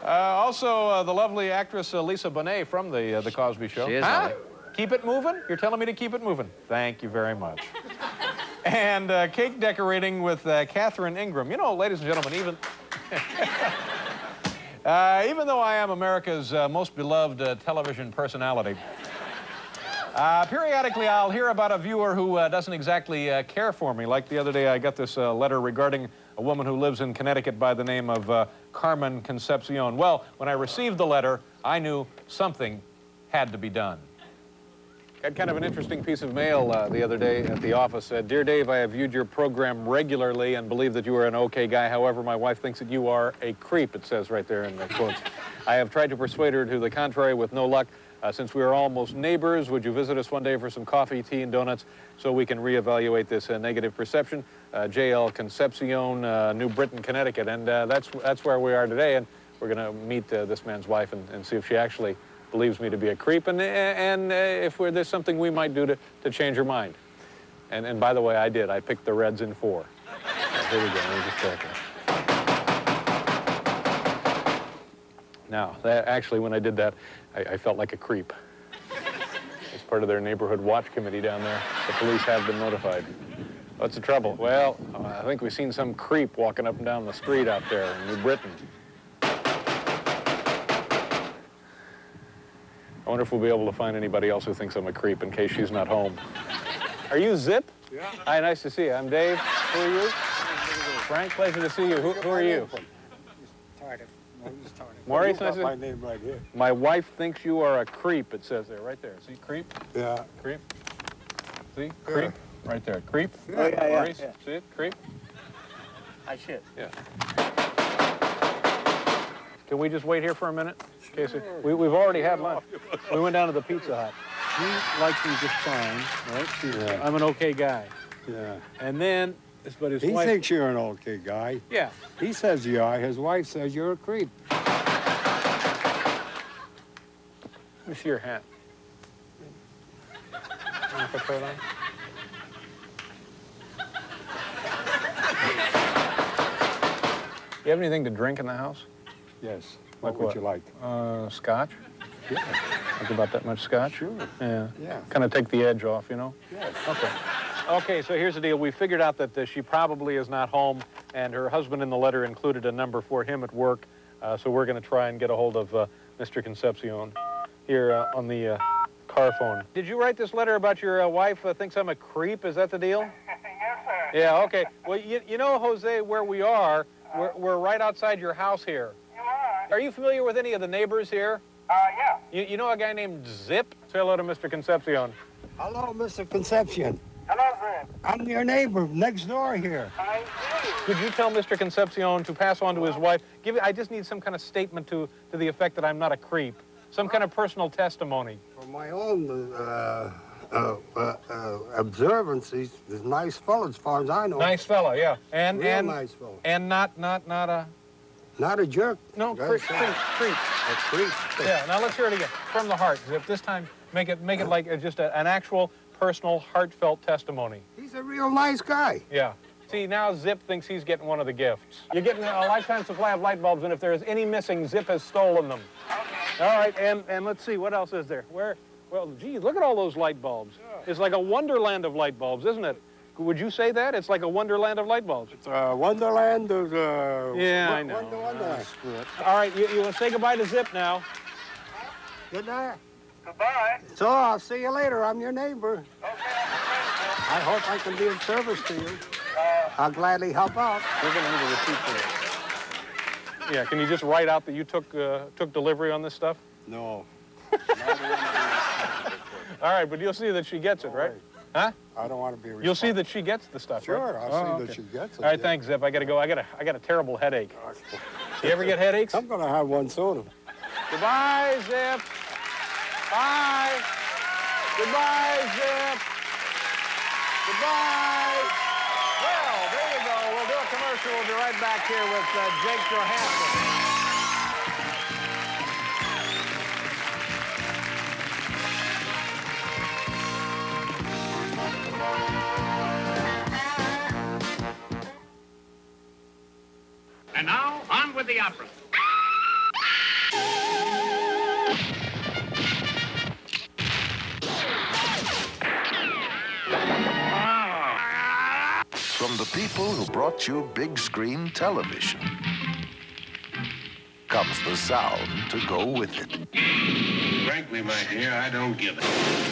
Speaker 2: Also, the lovely actress Lisa Bonet from the Cosby Show.
Speaker 30: She is lovely.
Speaker 2: Keep it moving? You're telling me to keep it moving. Thank you very much. And cake decorating with Catherine Ingram. You know, ladies and gentlemen, even though I am America's most beloved television personality, periodically I'll hear about a viewer who doesn't exactly care for me. Like the other day, I got this letter regarding a woman who lives in Connecticut by the name of Carmen Concepcion. Well, when I received the letter, I knew something had to be done. Got kind of an interesting piece of mail the other day at the office. Dear Dave, I have viewed your program regularly and believe that you are an okay guy. However, my wife thinks that you are a creep, it says right there in the quotes. I have tried to persuade her to the contrary with no luck. Since we are almost neighbors, would you visit us one day for some coffee, tea, and donuts so we can reevaluate this negative perception? JL Concepcion, New Britain, Connecticut. And that's where we are today. And we're going to meet this man's wife and see if she actually believes me to be a creep, and if there's something we might do to change her mind. And by the way, I did. I picked the Reds in 4. Here we go. Let me just check it. Now, actually, when I did that, I felt like a creep. It's part of their neighborhood watch committee down there. The police have been notified. What's the trouble? Well, I think we've seen some creep walking up and down the street out there in New Britain. I wonder if we'll be able to find anybody else who thinks I'm a creep in case she's not home. Are you Zip?
Speaker 11: Yeah.
Speaker 2: Hi, nice to see you. I'm Dave. Who are you? Frank, pleasure to see you. Who are you? Maurice, nice to see you.
Speaker 11: My name right here.
Speaker 2: My wife thinks you are a creep, it says there, right there. See, creep?
Speaker 11: Yeah.
Speaker 2: Creep. See, creep? Right there, creep.
Speaker 11: Oh, yeah,
Speaker 2: Maurice,
Speaker 11: yeah.
Speaker 2: see it, creep?
Speaker 11: I should.
Speaker 2: Yeah. Can we just wait here for a minute? Casey? We've already had lunch. We went down to the Pizza Hut.
Speaker 11: He likes me just fine, right?
Speaker 2: Yeah. I'm an okay guy.
Speaker 11: Yeah.
Speaker 2: And then, but his
Speaker 11: He
Speaker 2: wife...
Speaker 11: thinks you're an okay guy.
Speaker 2: Yeah.
Speaker 11: He says you are. His wife says you're a creep.
Speaker 2: Let me see your hat. Want to put it on? You have anything to drink in the house?
Speaker 11: Yes.
Speaker 2: Like
Speaker 11: What would you like?
Speaker 2: Scotch?
Speaker 11: Yeah.
Speaker 2: Like about that much scotch?
Speaker 11: Sure.
Speaker 2: Yeah.
Speaker 11: Yeah.
Speaker 2: Kind of take the edge off, you know?
Speaker 11: Yes.
Speaker 2: Okay. Okay, so here's the deal. We figured out that she probably is not home, and her husband in the letter included a number for him at work, so we're going to try and get a hold of Mr. Concepcion here on the car phone. Did you write this letter about your wife thinks I'm a creep? Is that the deal?
Speaker 13: Yes, sir.
Speaker 2: Yeah, okay. Well, you know, Jose, where we are, we're right outside your house here.
Speaker 13: You are?
Speaker 2: Are you familiar with any of the neighbors here?
Speaker 13: Yeah.
Speaker 2: You know a guy named Zip? Say hello to Mr. Concepcion.
Speaker 11: Hello, Mr. Concepcion.
Speaker 13: Hello, sir.
Speaker 11: I'm your neighbor next door here.
Speaker 13: I see.
Speaker 2: Could you tell Mr. Concepcion to pass on to his wife? I just need some kind of statement to the effect that I'm not a creep. Some kind of personal testimony.
Speaker 11: For my own observance, he's a nice fellow as far as I know.
Speaker 2: Nice fellow, yeah. And
Speaker 11: Real nice fellow.
Speaker 2: And not a...
Speaker 11: Not a jerk.
Speaker 2: No, creep.
Speaker 11: A creep.
Speaker 2: Yeah, now let's hear it again. From the heart, Zip. This time, make it like just an actual, personal, heartfelt testimony.
Speaker 11: He's a real nice guy.
Speaker 2: Yeah. See, now Zip thinks he's getting one of the gifts. You're getting a lifetime supply of light bulbs, and if there's any missing, Zip has stolen them. Okay. All right, and let's see, what else is there? Well, gee, look at all those light bulbs. Yeah. It's like a wonderland of light bulbs, isn't it? Would you say that? It's like a wonderland of light bulbs.
Speaker 11: It's a wonderland of...
Speaker 2: yeah, I know.
Speaker 11: Wonderland.
Speaker 2: All right, you want to say goodbye to Zip now?
Speaker 11: Good night.
Speaker 13: Goodbye.
Speaker 11: So, I'll see you later. I'm your neighbor.
Speaker 13: Okay.
Speaker 11: I hope I can be of service to you. I'll gladly help out.
Speaker 2: We're going to need a receipt for this. Yeah, can you just write out that you took delivery on this stuff?
Speaker 11: No.
Speaker 2: All right, but you'll see that she gets it, right? Huh?
Speaker 11: I don't want to be responsible.
Speaker 2: You'll see that she gets the stuff,
Speaker 11: sure,
Speaker 2: right?
Speaker 11: I'll see that she gets it.
Speaker 2: All right, thanks, Zip. I got to go. I got a terrible headache. You ever get headaches?
Speaker 11: I'm going to have one soon.
Speaker 2: Goodbye, Zip. Bye. Goodbye, Zip. Goodbye. Well, there you go. We'll do a commercial. We'll be right back here with Jake Johansson.
Speaker 14: And now, on with the opera.
Speaker 10: From the people who brought you big screen television comes the sound to go with it.
Speaker 14: Frankly, my dear, I don't give it.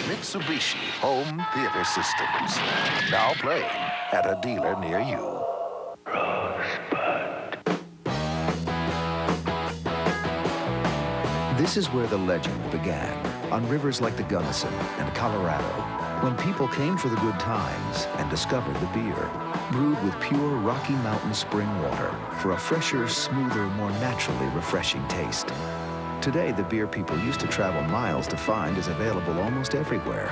Speaker 10: Mitsubishi Home Theater Systems. Now playing at a dealer near you.
Speaker 15: This is where the legend began, on rivers like the Gunnison and Colorado, when people came for the good times and discovered the beer, brewed with pure Rocky Mountain spring water for a fresher, smoother, more naturally refreshing taste. Today, the beer people used to travel miles to find is available almost everywhere,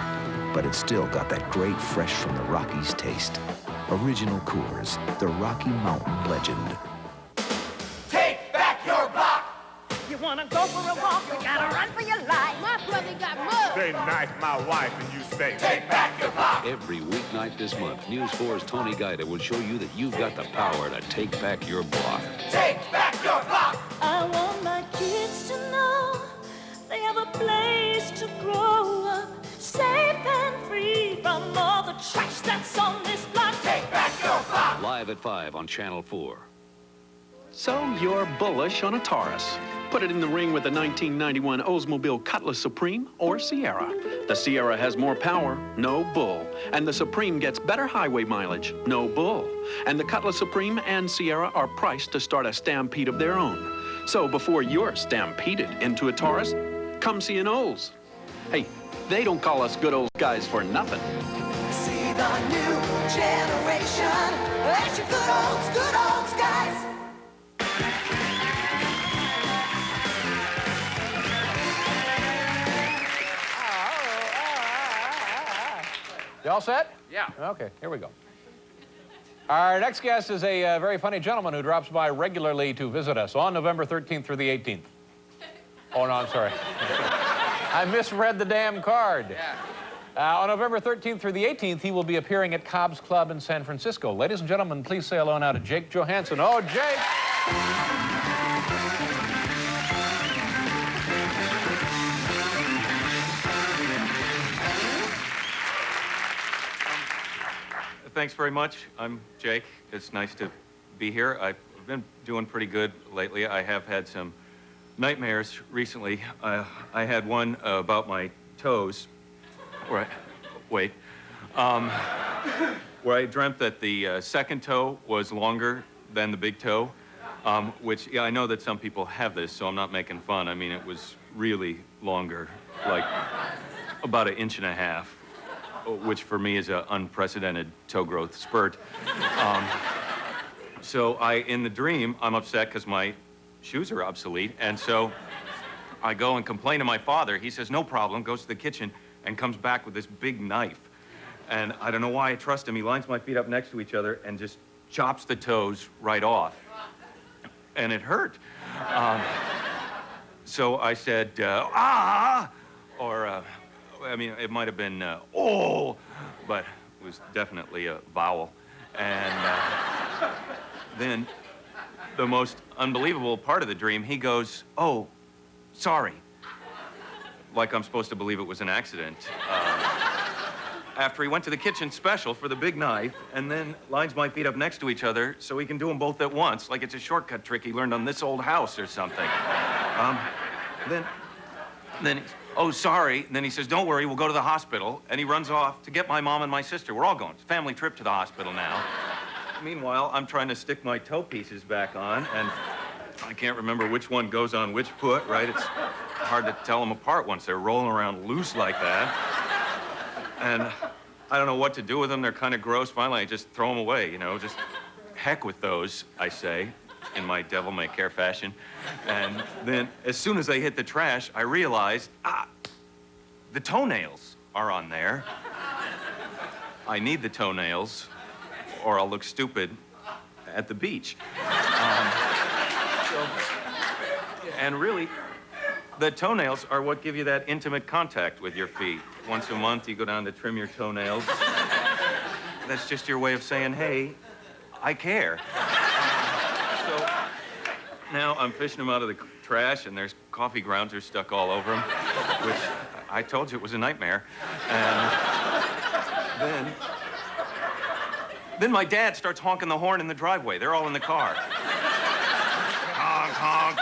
Speaker 15: but it's still got that great fresh from the Rockies taste. Original Coors, the Rocky Mountain legend.
Speaker 29: Take back your block! You wanna go for a walk, you gotta run for your life. My brother got mud.
Speaker 21: They knife my wife and you say,
Speaker 29: Take back your block!
Speaker 17: Every weeknight this month, News 4's Tony Guida will show you that you've got the power to take back your block.
Speaker 29: Take back your block!
Speaker 6: I want my kids to
Speaker 17: Live at 5 on Channel 4.
Speaker 9: So you're bullish on a Taurus. Put it in the ring with the 1991 Oldsmobile Cutlass Supreme or Sierra. The Sierra has more power, no bull. And the Supreme gets better highway mileage, no bull. And the Cutlass Supreme and Sierra are priced to start a stampede of their own. So before you're stampeded into a Taurus, come see an Olds. Hey, they don't call us good old guys for nothing.
Speaker 29: See the new generation. That's your good olds, guys.
Speaker 2: You all set?
Speaker 30: Yeah.
Speaker 2: Okay, here we go. Our next guest is a very funny gentleman who drops by regularly to visit us on November 13th through the 18th. Oh, no, I'm sorry. I misread the damn card.
Speaker 30: Yeah.
Speaker 2: On November 13th through the 18th, he will be appearing at Cobb's Club in San Francisco. Ladies and gentlemen, please say hello now to Jake Johansson. Oh, Jake!
Speaker 1: Thanks very much. I'm Jake. It's nice to be here. I've been doing pretty good lately. I have had some nightmares recently. I had one about my toes. Where I dreamt that the second toe was longer than the big toe, which, yeah, I know that some people have this, so I'm not making fun. I mean, it was really longer, like about 1.5 inches. Which for me is an unprecedented toe growth spurt. So in the dream, I'm upset because my shoes are obsolete, and so I go and complain to my father. He says, no problem, goes to the kitchen and comes back with this big knife. And I don't know why I trust him. He lines my feet up next to each other and just chops the toes right off. And it hurt. So I said, or, I mean, it might have been, oh, but it was definitely a vowel. And then the most unbelievable part of the dream, he goes, oh, sorry. Like I'm supposed to believe it was an accident. After he went to the kitchen special for the big knife and then lines my feet up next to each other so he can do them both at once, like it's a shortcut trick he learned on This Old House or something. Then he's, oh, sorry. And then he says, don't worry, we'll go to the hospital. And he runs off to get my mom and my sister. We're all going. It's a family trip to the hospital now. Meanwhile, I'm trying to stick my toe pieces back on, and I can't remember which one goes on which foot, right? It's hard to tell them apart once they're rolling around loose like that. And I don't know what to do with them. They're kind of gross. Finally, I just throw them away, you know, just heck with those, I say, in my devil-may-care fashion. And then, as soon as they hit the trash, I realized, the toenails are on there. I need the toenails, or I'll look stupid at the beach. And really, the toenails are what give you that intimate contact with your feet. Once a month, you go down to trim your toenails. That's just your way of saying, hey, I care. So now I'm fishing them out of the trash, and there's coffee grounds are stuck all over them, which I told you it was a nightmare. And then my dad starts honking the horn in the driveway. They're all in the car. Honk, honk.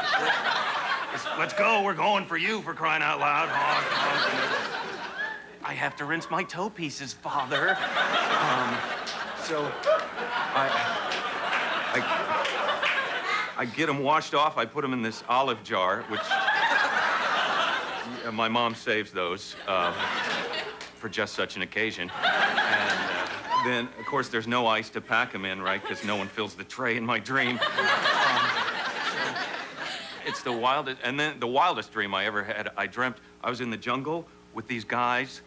Speaker 1: Let's go. We're going for you, for crying out loud. Honk, honk. I have to rinse my toe pieces, Father. So I get them washed off. I put them in this olive jar, which my mom saves those for just such an occasion. And then, of course, there's no ice to pack them in, right? Because no one fills the tray in my dream. It's the wildest, and then the wildest dream I ever had. I dreamt I was in the jungle with these guys,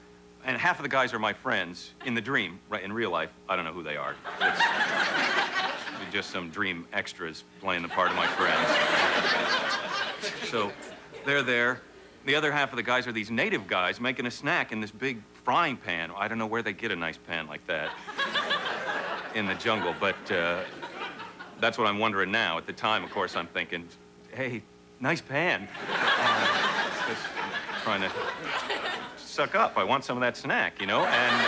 Speaker 1: and half of the guys are my friends in the dream. Right, in real life, I don't know who they are. It's just some dream extras playing the part of my friends. So they're there. The other half of the guys are these native guys making a snack in this big frying pan. I don't know where they get a nice pan like that in the jungle, but that's what I'm wondering now. At the time, of course, I'm thinking, hey, nice pan. Just trying to suck up. I want some of that snack, you know? And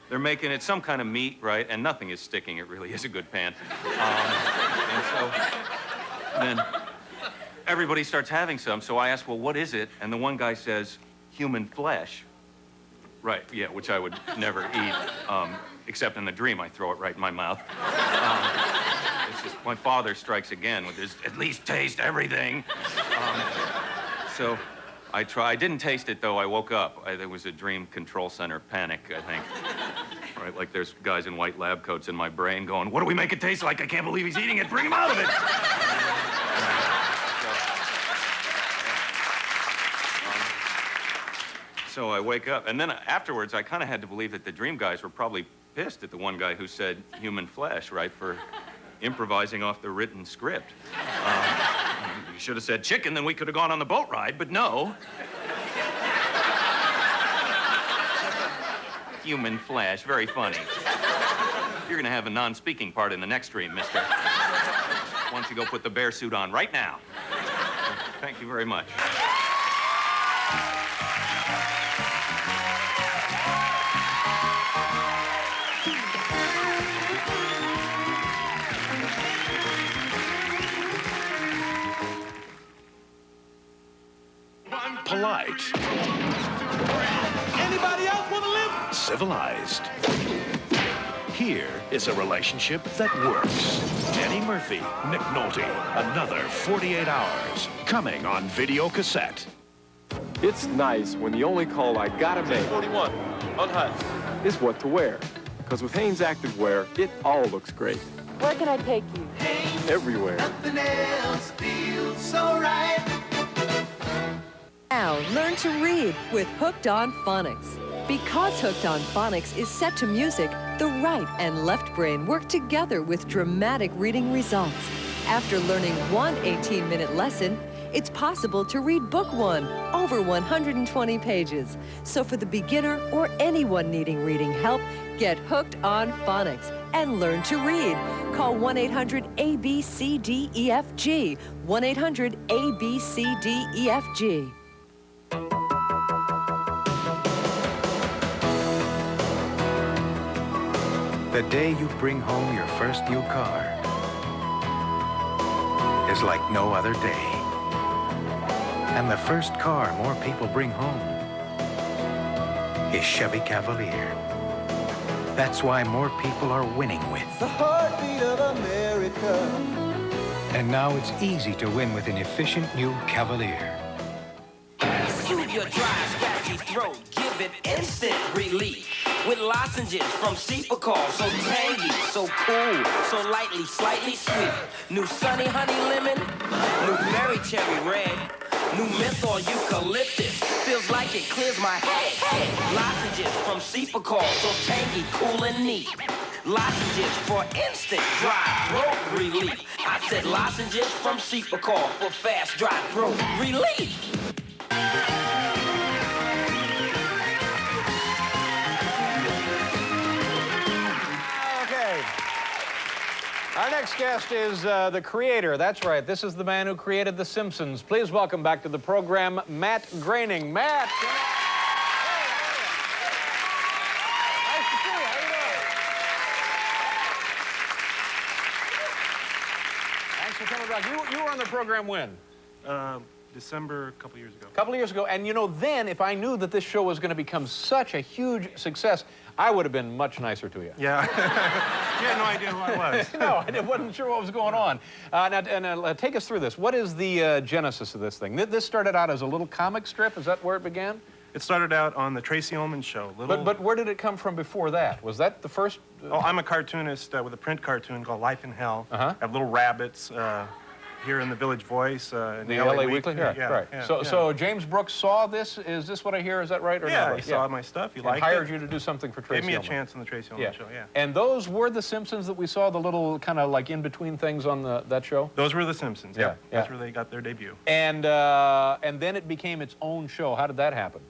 Speaker 1: they're making it some kind of meat, right? And nothing is sticking. It really is a good pan. And so then everybody starts having some. So I ask, well, what is it? And the one guy says, human flesh. Right, yeah, which I would never eat, except in a dream. I throw it right in my mouth. It's just, my father strikes again with his, at least taste everything. So I try. I didn't taste it, though. I woke up. There was a dream control center panic, I think. Right, like there's guys in white lab coats in my brain going, what do we make it taste like? I can't believe he's eating it. Bring him out of it. So I wake up, and then afterwards, I kind of had to believe that the dream guys were probably pissed at the one guy who said human flesh, right, for improvising off the written script. You should have said chicken, then we could have gone on the boat ride, but no. Human flesh, very funny. You're gonna have a non-speaking part in the next dream, mister. Why don't you go put the bear suit on right now? Thank you very much.
Speaker 3: Polite. Anybody else want to live? Civilized. Here is a relationship that works. Eddie Murphy, Nick Nolte, another 48 hours, coming on video cassette.
Speaker 18: It's nice when the only call I gotta make
Speaker 19: 41 on hut
Speaker 18: is what to wear. Because with Hanes Activewear, it all looks great.
Speaker 12: Where can I take you?
Speaker 18: Everywhere.
Speaker 29: Nothing else feels so right.
Speaker 20: Now, learn to read with Hooked on Phonics. Because Hooked on Phonics is set to music, the right and left brain work together with dramatic reading results. After learning one 18-minute lesson, it's possible to read book one, over 120 pages. So for the beginner or anyone needing reading help, get Hooked on Phonics and learn to read. Call 1-800-ABCDEFG, 1-800-ABCDEFG.
Speaker 22: The day you bring home your first new car is like no other day. And the first car more people bring home is Chevy Cavalier. That's why more people are winning with.
Speaker 29: The heartbeat of America.
Speaker 22: And now it's easy to win with an efficient new Cavalier.
Speaker 29: Soothe your dry, scratchy throat. Give it instant relief. With lozenges from Cepacol, so tangy, so cool, so lightly, slightly sweet. New sunny honey lemon, new berry cherry red, new menthol eucalyptus. Feels like it clears my head. Lozenges from Cepacol, so tangy, cool and neat. Lozenges for instant dry throat relief. I said lozenges from Cepacol for fast dry throat relief.
Speaker 2: Our next guest is the creator. That's right. This is the man who created The Simpsons. Please welcome back to the program, Matt Groening. Matt! Nice to see you. How you doing? Thanks for coming back. You were on the program when?
Speaker 23: December, a couple years ago.
Speaker 2: A couple of years ago. And you know, then, if I knew that this show was going to become such a huge success, I would have been much nicer to you.
Speaker 23: Yeah. You had no idea who I was.
Speaker 2: No, I wasn't sure what was going on. Now, take us through this. What is the genesis of this thing? This started out as a little comic strip. Is that where it began?
Speaker 23: It started out on the Tracy Ullman Show.
Speaker 2: But where did it come from before that? Was that the first?
Speaker 23: Oh, I'm a cartoonist with a print cartoon called Life in Hell. I have little rabbits here in the Village Voice.
Speaker 2: The LA Weekly?
Speaker 23: Yeah,
Speaker 2: right.
Speaker 23: Yeah,
Speaker 2: so James Brooks saw this. Is this what I hear? Is that right? Or
Speaker 23: yeah,
Speaker 2: not?
Speaker 23: He saw my stuff. He liked it.
Speaker 2: Hired you to do something for Tracy
Speaker 23: Gave me a
Speaker 2: Ullman.
Speaker 23: chance on the Tracy Ullman Show, yeah.
Speaker 2: And those were the Simpsons that we saw, the little kind of like in-between things on that show?
Speaker 23: Those were the Simpsons, yeah. That's where they got their debut.
Speaker 2: And then it became its own show. How did that happen?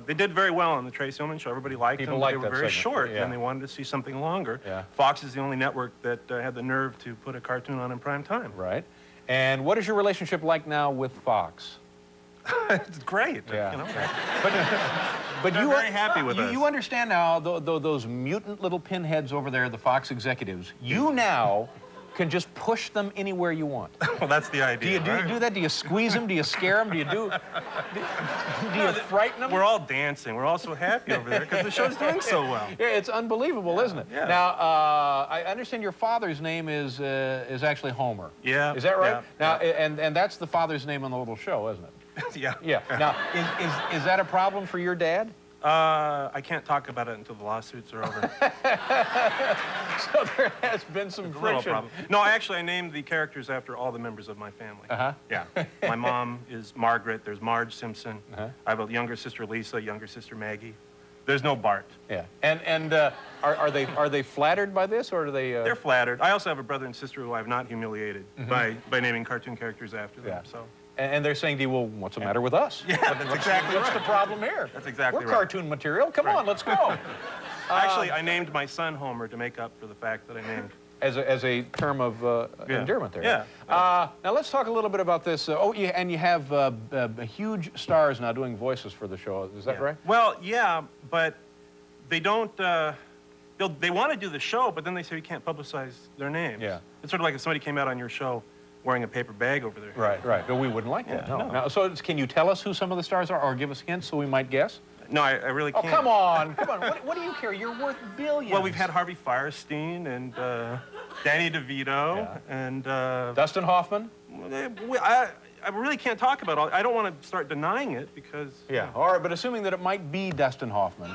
Speaker 23: They did very well on the Tracy Ullman Show. Everybody liked them.
Speaker 2: Liked
Speaker 23: they were
Speaker 2: that
Speaker 23: very
Speaker 2: segment.
Speaker 23: short, and they wanted to see something longer. Fox is the only network that had the nerve to put a cartoon on in prime time.
Speaker 2: Right. And what is your relationship like now with Fox?
Speaker 23: It's great.
Speaker 2: Yeah.
Speaker 23: You know?
Speaker 2: But
Speaker 23: They're very happy with us.
Speaker 2: You understand now, those mutant little pinheads over there, the Fox executives, you now can just push them anywhere you want.
Speaker 23: Well, that's the idea.
Speaker 2: Do you do that? Do you squeeze them? Do you scare them? Do you frighten them?
Speaker 23: We're all dancing. We're all so happy over there because the show's doing so well.
Speaker 2: Yeah, it's unbelievable, isn't it?
Speaker 23: Yeah.
Speaker 2: Now, I understand your father's name is actually Homer.
Speaker 23: Yeah.
Speaker 2: Is that right?
Speaker 23: Yeah.
Speaker 2: Now, and that's the father's name on the little show, isn't it?
Speaker 23: Yeah.
Speaker 2: Yeah. Now, is that a problem for your dad?
Speaker 23: I can't talk about it until the lawsuits are over.
Speaker 2: So there has been some friction.
Speaker 23: Problem. No, actually, I named the characters after all the members of my family.
Speaker 2: Uh-huh.
Speaker 23: Yeah. My mom is Margaret. There's Marge Simpson.
Speaker 2: Uh-huh.
Speaker 23: I have a younger sister, Lisa, younger sister, Maggie. There's no Bart.
Speaker 2: Yeah. And are they flattered by this, or do they?
Speaker 23: They're flattered. I also have a brother and sister who I have not humiliated by naming cartoon characters after them.
Speaker 2: Yeah.
Speaker 23: So.
Speaker 2: And they're saying to you, well, what's the matter with us?
Speaker 23: Yeah, that's exactly
Speaker 2: What's
Speaker 23: right.
Speaker 2: the problem here?
Speaker 23: That's exactly
Speaker 2: We're
Speaker 23: right.
Speaker 2: cartoon material. Come on, let's go.
Speaker 23: Actually, I named my son Homer to make up for the fact that I named.
Speaker 2: As a term of endearment there.
Speaker 23: Yeah.
Speaker 2: Now let's talk a little bit about this. And you have huge stars now doing voices for the show. Is that right?
Speaker 23: Well, yeah, but they don't. They want to do the show, but then they say we can't publicize their names.
Speaker 2: Yeah.
Speaker 23: It's sort of like if somebody came out on your show wearing a paper bag over their head.
Speaker 2: Right, right. But we wouldn't like that.
Speaker 23: Yeah,
Speaker 2: No.
Speaker 23: no.
Speaker 2: Now, so can you tell us who some of the stars are, or give us hints so we might guess?
Speaker 23: No, I really can't.
Speaker 2: Oh, come on, come on. What do you care? You're worth billions.
Speaker 23: Well, we've had Harvey Firestein and Danny DeVito and
Speaker 2: Dustin Hoffman.
Speaker 23: I really can't talk about all. I don't want to start denying it because.
Speaker 2: Yeah. All right, but assuming that it might be Dustin Hoffman.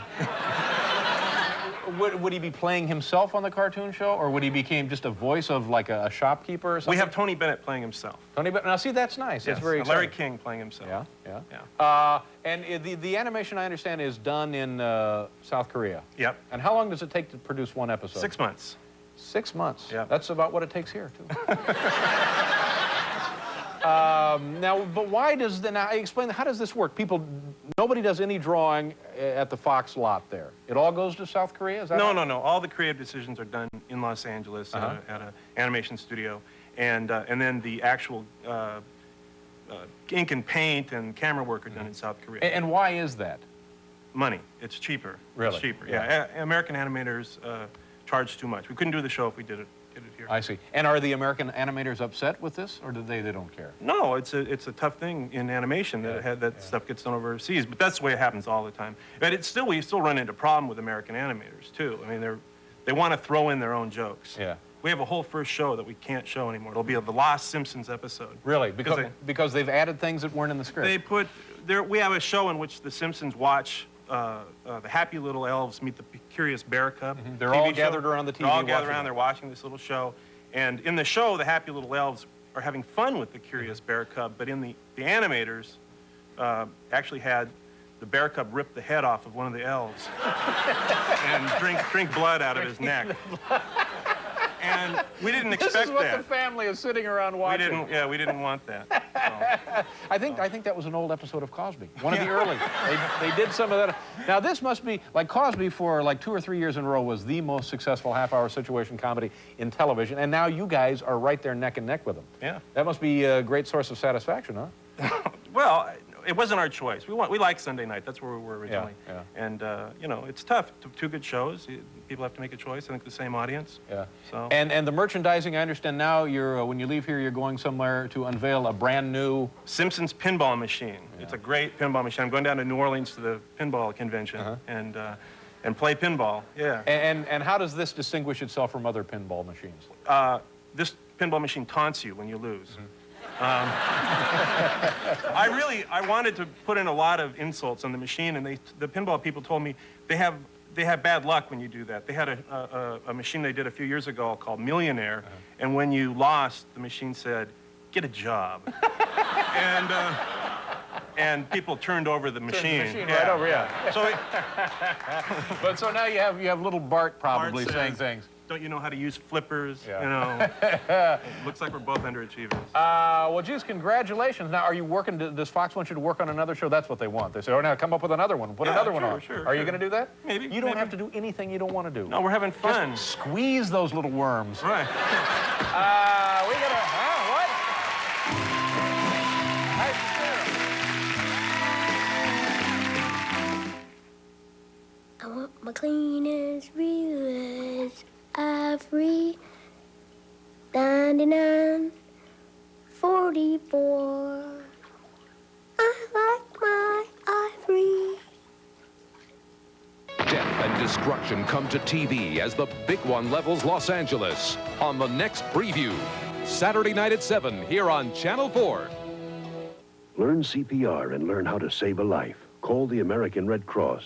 Speaker 2: Would he be playing himself on the cartoon show, or would he become just a voice of like a shopkeeper or something?
Speaker 23: We have Tony Bennett playing himself.
Speaker 2: Tony Bennett. Now, see, that's nice.
Speaker 23: Yes.
Speaker 2: That's very
Speaker 23: And Larry
Speaker 2: exciting.
Speaker 23: King playing himself.
Speaker 2: Yeah. And the animation, I understand, is done in South Korea.
Speaker 23: Yep.
Speaker 2: And how long does it take to produce one episode?
Speaker 23: 6 months.
Speaker 2: 6 months.
Speaker 23: Yeah.
Speaker 2: That's about what it takes here too. Now, but why does now explain how does this work? Nobody does any drawing at the Fox lot there. It all goes to South Korea. Is that
Speaker 23: No. All the creative decisions are done in Los Angeles at an animation studio, and then the actual ink and paint and camera work are done in South Korea.
Speaker 2: And why is that?
Speaker 23: Money. It's cheaper.
Speaker 2: Really?
Speaker 23: It's cheaper. Yeah. American animators charge too much. We couldn't do the show if we did it here.
Speaker 2: I see. And are the American animators upset with this, or do they don't care?
Speaker 23: No, it's a tough thing in animation that stuff gets done overseas, but that's the way it happens all the time. But we still run into problem with American animators too. I mean, they want to throw in their own jokes.
Speaker 2: Yeah.
Speaker 23: We have a whole first show that we can't show anymore. It'll be the Lost Simpsons episode.
Speaker 2: Really? Because they've added things that weren't in the script.
Speaker 23: We have a show in which the Simpsons watch the happy little elves meet the curious bear cub.
Speaker 2: They're all gathered around the TV.
Speaker 23: They're all gathered around. They're watching this little show, and in the show, the happy little elves are having fun with the curious bear cub. But in the animators actually had the bear cub rip the head off of one of the elves and drink blood out of his neck. And we didn't expect that.
Speaker 2: This is what the family is sitting around watching.
Speaker 23: We didn't want that. So.
Speaker 2: I think that was an old episode of Cosby. One of the early. They did some of that. Now this must be like Cosby for like 2 or 3 years in a row was the most successful half-hour situation comedy in television, and now you guys are right there neck and neck with them.
Speaker 23: Yeah.
Speaker 2: That must be a great source of satisfaction, huh?
Speaker 23: Well, it wasn't our choice. We like Sunday night. That's where we were originally.
Speaker 2: Yeah.
Speaker 23: And it's tough. Two good shows. People have to make a choice. I think the same audience.
Speaker 2: Yeah.
Speaker 23: So.
Speaker 2: And the merchandising, I understand now. You're when you leave here, you're going somewhere to unveil a brand new
Speaker 23: Simpsons pinball machine. Yeah. It's a great pinball machine. I'm going down to New Orleans to the pinball convention and play pinball. Yeah.
Speaker 2: And how does this distinguish itself from other pinball machines?
Speaker 23: This pinball machine taunts you when you lose. I wanted to put in a lot of insults on the machine, and the pinball people told me they have bad luck when you do that. They had a machine they did a few years ago called Millionaire, and when you lost, the machine said, "Get a job," and people turned over the machine.
Speaker 2: Right over, yeah.
Speaker 23: So,
Speaker 2: so now you have little Bart probably
Speaker 23: Bart
Speaker 2: saying
Speaker 23: says,
Speaker 2: things.
Speaker 23: Don't you know how to use flippers?
Speaker 2: Yeah.
Speaker 23: It looks like we're both underachievers.
Speaker 2: Well, geez, congratulations. Now, are you working? Does Fox want you to work on another show? That's what they want. They say, "Oh, now come up with another one. Put another one on."
Speaker 23: Sure.
Speaker 2: Are you going to do that?
Speaker 23: Maybe.
Speaker 2: You don't have to do anything you don't want to do.
Speaker 23: No, we're having fun.
Speaker 2: Just squeeze those little worms.
Speaker 23: Right.
Speaker 2: We got to. What? Nice to see you.
Speaker 6: $29, $44. I like my ivory.
Speaker 5: Death and destruction come to TV as the big one levels Los Angeles on the next preview. Saturday night at 7 here on Channel 4.
Speaker 3: Learn CPR and learn how to save a life. Call the American Red Cross.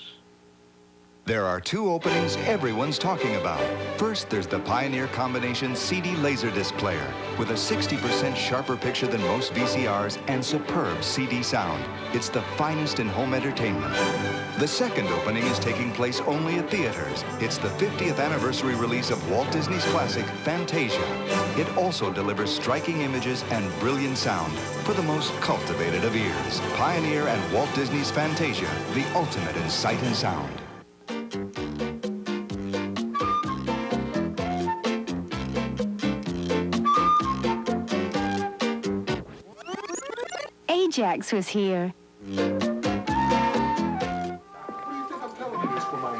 Speaker 10: There are two openings everyone's talking about. First, there's the Pioneer Combination CD Laserdisc player with a 60% sharper picture than most VCRs and superb CD sound. It's the finest in home entertainment. The second opening is taking place only at theaters. It's the 50th anniversary release of Walt Disney's classic, Fantasia. It also delivers striking images and brilliant sound for the most cultivated of ears. Pioneer and Walt Disney's Fantasia, the ultimate in sight and sound.
Speaker 7: Ajax was here.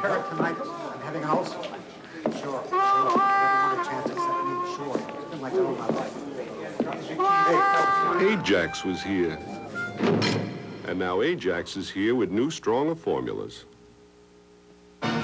Speaker 11: Carrot tonight. I'm having a house. Sure. I never want a chance except me. Sure. It's been like that all my life.
Speaker 8: Ajax was here. And now Ajax is here with new, stronger formulas.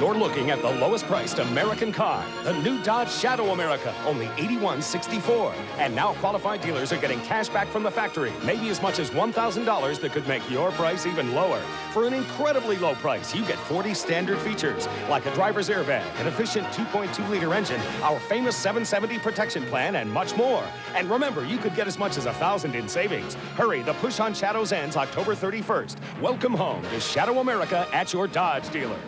Speaker 16: You're looking at the lowest priced American car, the new Dodge Shadow America, only $81.64. And now qualified dealers are getting cash back from the factory, maybe as much as $1,000 that could make your price even lower. For an incredibly low price, you get 40 standard features, like a driver's airbag, an efficient 2.2-liter engine, our famous 770 protection plan, and much more. And remember, you could get as much as $1,000 in savings. Hurry, the push on Shadows ends October 31st. Welcome home to Shadow America at your Dodge dealer.